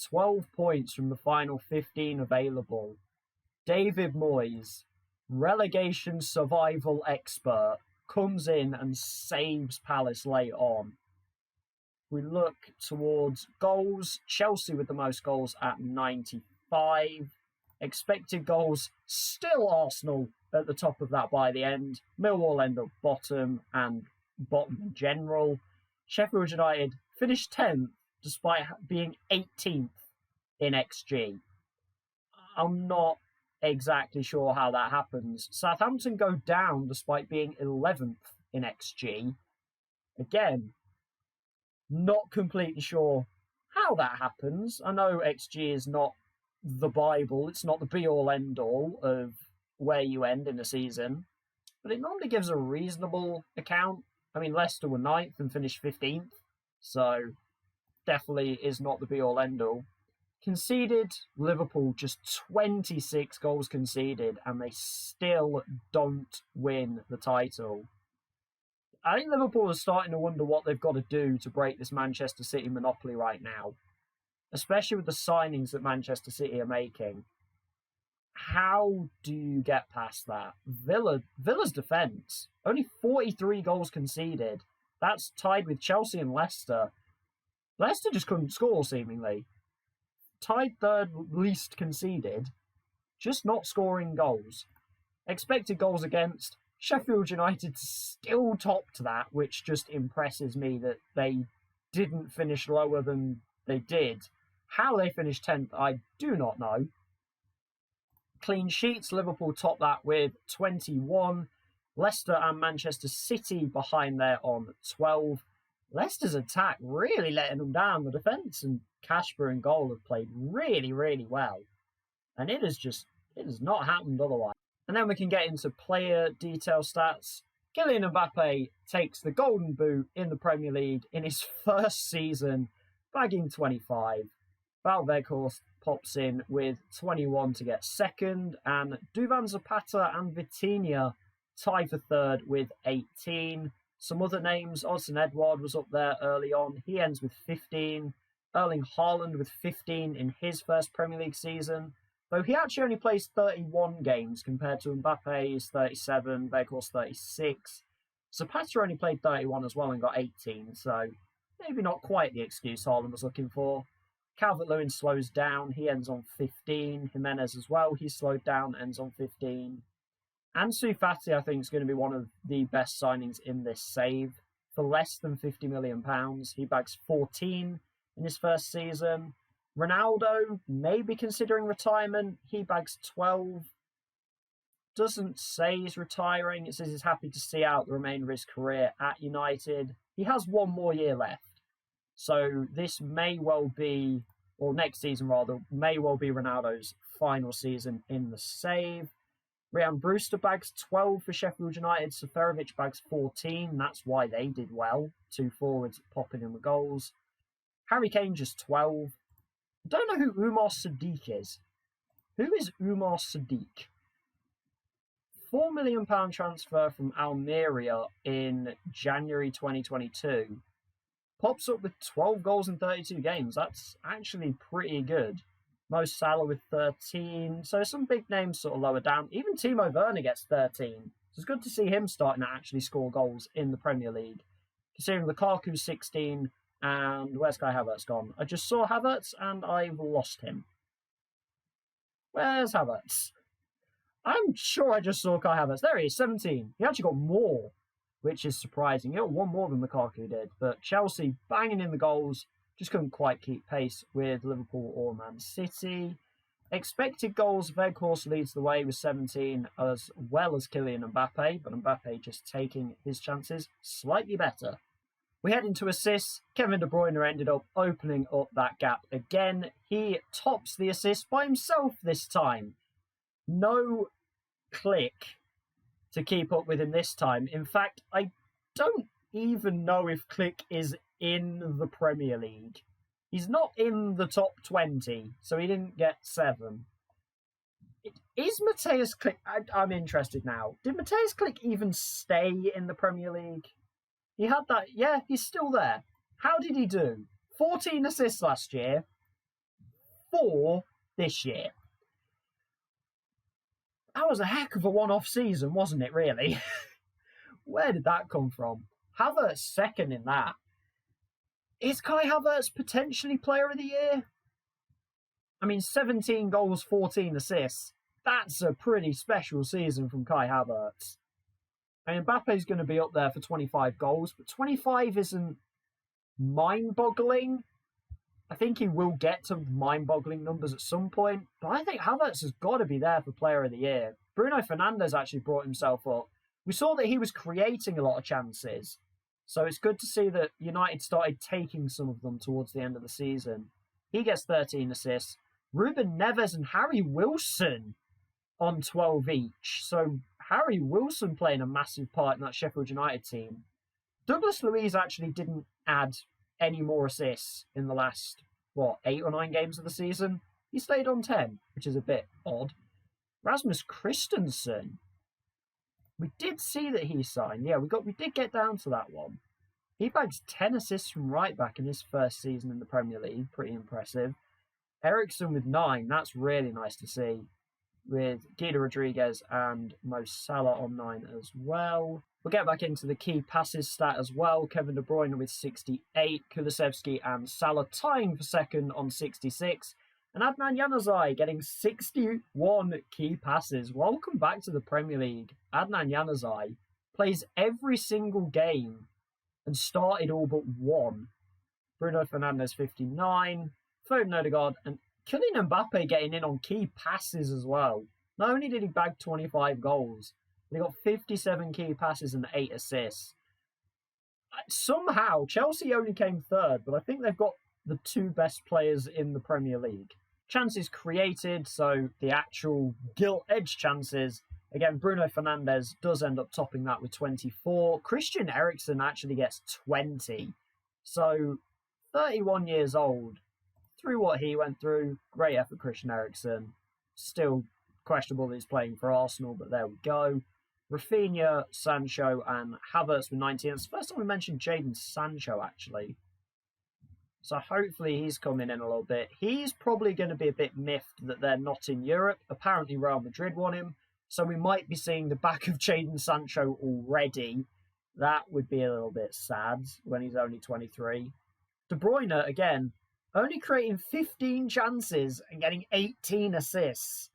12 points from the final 15 available. David Moyes, relegation survival expert, comes in and saves Palace late on. We look towards goals. Chelsea with the most goals at 95. Expected goals, still Arsenal at the top of that by the end. Millwall end up bottom and bottom in general. Sheffield United finished 10th despite being 18th in XG. I'm not exactly sure how that happens. Southampton go down despite being 11th in XG. Again, not completely sure how that happens. I know XG is not the Bible. It's not the be-all, end-all of where you end in a season. but it normally gives a reasonable account. I mean, Leicester were 9th and finished 15th, so definitely is not the be-all, end-all. Conceded, Liverpool just 26 goals conceded, and they still don't win the title. I think Liverpool are starting to wonder what they've got to do to break this Manchester City monopoly right now, especially with the signings that Manchester City are making. How do you get past that? Villa's defence, only 43 goals conceded. That's tied with Chelsea and Leicester. Leicester just couldn't score, seemingly. Tied third least conceded, just not scoring goals. Expected goals against, Sheffield United still topped that, which just impresses me that they didn't finish lower than they did. How they finished 10th, I do not know. Clean sheets, Liverpool topped that with 21. Leicester and Manchester City behind there on 12. Leicester's attack really letting them down. The defence and Kasper and goal have played really, really well. And it has not happened otherwise. And then we can get into player detail stats. Kylian Mbappe takes the Golden Boot in the Premier League in his first season, bagging 25. Val Weghorst pops in with 21 to get second, and Duvan Zapata and Vitinha tie for third with 18. Some other names, Odsonne Edouard was up there early on. He ends with 15. Erling Haaland with 15 in his first Premier League season, though he actually only plays 31 games compared to Mbappe's 37, Weghorst 36. Zapata only played 31 as well and got 18, so maybe not quite the excuse Haaland was looking for. Calvert-Lewin slows down, he ends on 15. Jimenez as well, he's slowed down, ends on 15. Ansu Fati, I think, is going to be one of the best signings in this save. For less than £50 million, he bags 14 in his first season. Ronaldo, maybe considering retirement, he bags 12. Doesn't say he's retiring, it says he's happy to see out the remainder of his career at United. He has one more year left. So this may well be, or next season rather, may well be Ronaldo's final season in the save. Ryan Brewster bags 12 for Sheffield United. Seferovic bags 14. That's why they did well. Two forwards popping in the goals. Harry Kane just 12. Don't know who Umar Sadiq is. Who is Umar Sadiq? £4 million transfer from Almeria in January 2022. Pops up with 12 goals in 32 games. That's actually pretty good. Mo Salah with 13. So some big names sort of lower down. Even Timo Werner gets 13. So it's good to see him starting to actually score goals in the Premier League. Considering Lukaku 16 and where's Kai Havertz gone? I just saw Havertz and I've lost him. Where's Havertz? I'm sure I just saw Kai Havertz. There he is, 17. He actually got more, which is surprising. He got one more than Lukaku did. But Chelsea banging in the goals. Just couldn't quite keep pace with Liverpool or Man City. Expected goals, Weghorst leads the way with 17, as well as Kylian Mbappe, but Mbappe just taking his chances slightly better. We head into assists. Kevin De Bruyne ended up opening up that gap again. He tops the assist by himself this time. No click to keep up with him this time. In fact, I don't even know if Click is in the Premier League. He's not in the top 20, so he didn't get 7. Is Mateus Click... I'm interested now. Did Mateus Click even stay in the Premier League? He had that... Yeah, he's still there. How did he do? 14 assists last year. 4 this year. That was a heck of a one-off season, wasn't it, really? Where did that come from? Havertz second in that. Is Kai Havertz potentially player of the year? I mean, 17 goals, 14 assists. That's a pretty special season from Kai Havertz. And Mbappe's going to be up there for 25 goals, but 25 isn't mind-boggling. I think he will get to mind-boggling numbers at some point, but I think Havertz has got to be there for player of the year. Bruno Fernandes actually brought himself up. We saw that he was creating a lot of chances. So it's good to see that United started taking some of them towards the end of the season. He gets 13 assists. Ruben Neves and Harry Wilson on 12 each. So Harry Wilson playing a massive part in that Sheffield United team. Douglas Luiz actually didn't add any more assists in the last, 8 or 9 games of the season. He stayed on 10, which is a bit odd. Rasmus Christensen. We did see that he signed. Yeah, we did get down to that one. He bags 10 assists from right back in his first season in the Premier League. Pretty impressive. Ericsson with 9. That's really nice to see. With Guido Rodriguez and Mo Salah on 9 as well. We'll get back into the key passes stat as well. Kevin De Bruyne with 68. Kulusevski and Salah tying for second on 66. And Adnan Januzaj getting 61 key passes. Welcome back to the Premier League. Adnan Januzaj plays every single game and started all but one. Bruno Fernandes 59. Foden Odegaard and Kylian Mbappe getting in on key passes as well. Not only did he bag 25 goals, but he got 57 key passes and 8 assists. Somehow, Chelsea only came third, but I think they've got the 2 best players in the Premier League. Chances created, so the actual gilt-edged chances. Again, Bruno Fernandes does end up topping that with 24. Christian Eriksen actually gets 20. So, 31 years old. Through what he went through, great effort, Christian Eriksen. Still questionable that he's playing for Arsenal, but there we go. Rafinha, Sancho, and Havertz with 19. It's the first time we mentioned Jadon Sancho, actually. So hopefully he's coming in a little bit. He's probably going to be a bit miffed that they're not in Europe. Apparently Real Madrid want him. So we might be seeing the back of Jadon Sancho already. That would be a little bit sad when he's only 23. De Bruyne, again, only creating 15 chances and getting 18 assists.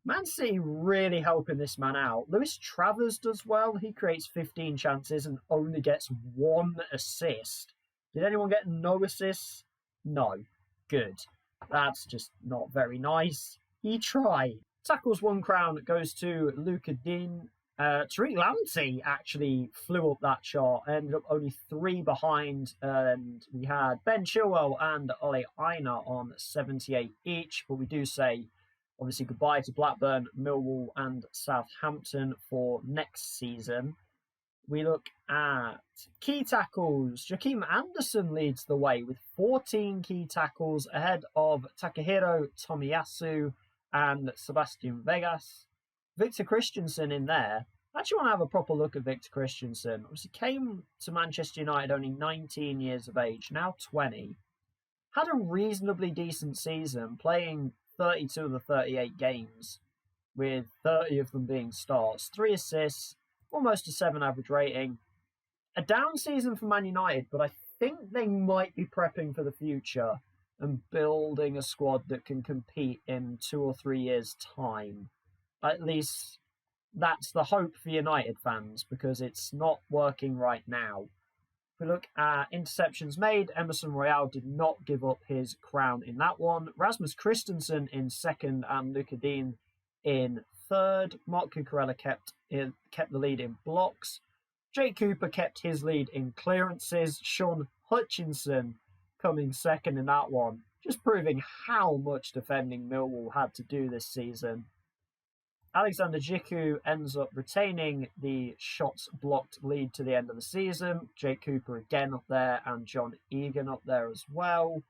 Man City really helping this man out. Luis Travers does well. He creates 15 chances and only gets 1 assist. Did anyone get no assists? No. Good. That's just not very nice. He tried. Tackles 1 crown goes to Luca Dean. Tariq Lamptey actually flew up that chart, ended up only 3 behind, and we had Ben Chilwell and Ole Aina on 78 each, but we do say, obviously, goodbye to Blackburn, Millwall and Southampton for next season. We look at key tackles. Joachim Anderson leads the way with 14 key tackles ahead of Takahiro Tomiyasu and Sebastian Vegas. Victor Christensen in there. I actually want to have a proper look at Victor Christensen. Obviously came to Manchester United only 19 years of age, now 20. Had a reasonably decent season, playing 32 of the 38 games, with 30 of them being starts. 3 assists, almost a 7 average rating. A down season for Man United, but I think they might be prepping for the future and building a squad that can compete in 2 or 3 years' time. At least that's the hope for United fans, because it's not working right now. If we look at interceptions made, Emerson Royale did not give up his crown in that one. Rasmus Christensen in second and Luca Dean in third. Mark Cucurella kept the lead in blocks. Jake Cooper kept his lead in clearances. Sean Hutchinson coming second in that one. Just proving how much defending Millwall had to do this season. Alexander Jiku ends up retaining the shots blocked lead to the end of the season. Jake Cooper again up there and John Egan up there as well.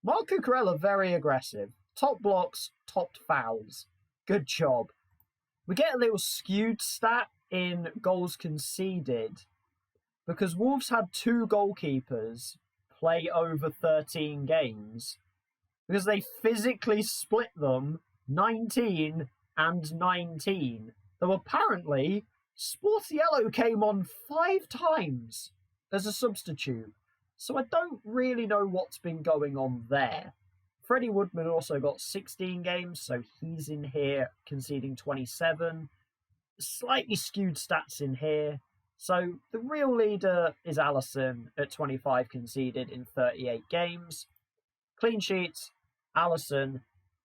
Mark Cucurella very aggressive. Top blocks, topped fouls. Good job. We get a little skewed stat in goals conceded because Wolves had 2 goalkeepers play over 13 games because they physically split them 19 and 19. Though apparently Sportiello came on 5 times as a substitute. So I don't really know what's been going on there. Freddie Woodman also got 16 games, so he's in here conceding 27. Slightly skewed stats in here. So the real leader is Alisson at 25 conceded in 38 games. Clean sheets, Alisson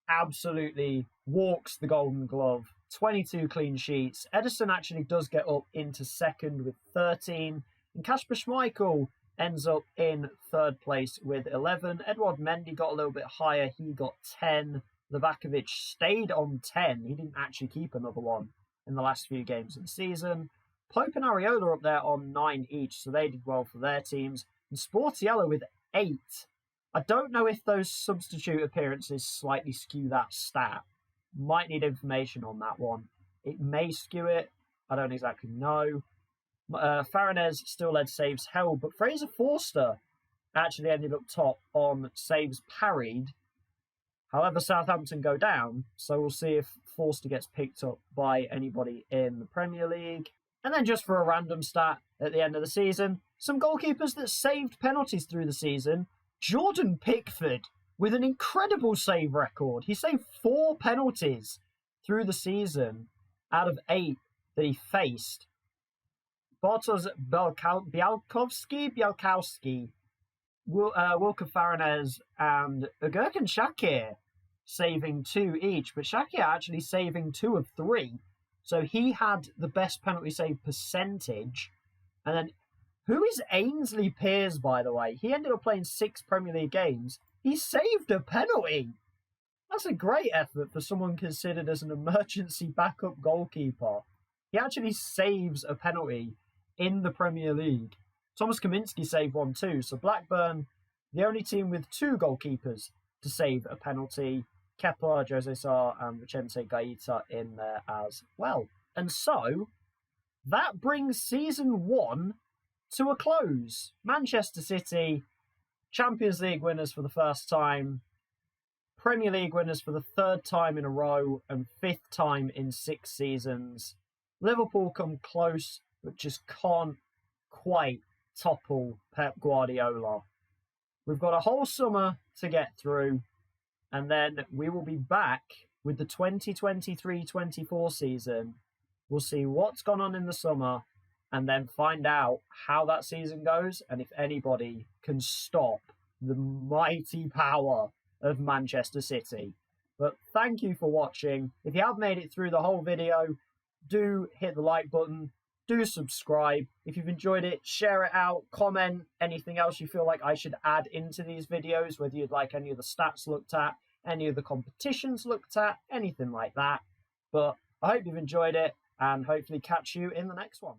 absolutely walks the Golden Glove. 22 clean sheets. Edison actually does get up into second with 13. And Kasper Schmeichel ends up in third place with 11. Edouard Mendy got a little bit higher. He got 10. Livakovic stayed on 10. He didn't actually keep another one. in the last few games of the season. Pope and Areola up there on 9 each, so they did well for their teams. And Sportiello with 8. I don't know if those substitute appearances slightly skew that stat. Might need information on that one. It may skew it. I don't exactly know. Farinez still led saves held, but Fraser Forster actually ended up top on saves parried. However, Southampton go down, so we'll see if Forster gets picked up by anybody in the Premier League. And then just for a random stat at the end of the season, some goalkeepers that saved penalties through the season. Jordan Pickford with an incredible save record. He saved 4 penalties through the season out of 8 that he faced. Bartosz Białkowski, Wilka Farinez, and Gurkan Shakir saving 2 each, but Shakir actually saving 2 of 3. So he had the best penalty save percentage. And then, who is Ainsley Pears, by the way? He ended up playing 6 Premier League games. He saved a penalty. That's a great effort for someone considered as an emergency backup goalkeeper. He actually saves a penalty in the Premier League. Thomas Kaminski saved 1 too. So Blackburn, the only team with 2 goalkeepers to save a penalty. Kepa, Jose Sarr, and Vicente Gaeta in there as well. And so, that brings season 1 to a close. Manchester City, Champions League winners for the first time, Premier League winners for the 3rd time in a row, and 5th time in 6 seasons. Liverpool come close, but just can't quite topple Pep Guardiola. We've got a whole summer to get through, and then we will be back with the 2023-24 season. We'll see what's gone on in the summer and then find out how that season goes and if anybody can stop the mighty power of Manchester City. But thank you for watching. If you have made it through the whole video, do hit the like button. Do subscribe. If you've enjoyed it, share it out, comment anything else you feel like I should add into these videos, whether you'd like any of the stats looked at, any of the competitions looked at, anything like that. But I hope you've enjoyed it and hopefully catch you in the next one.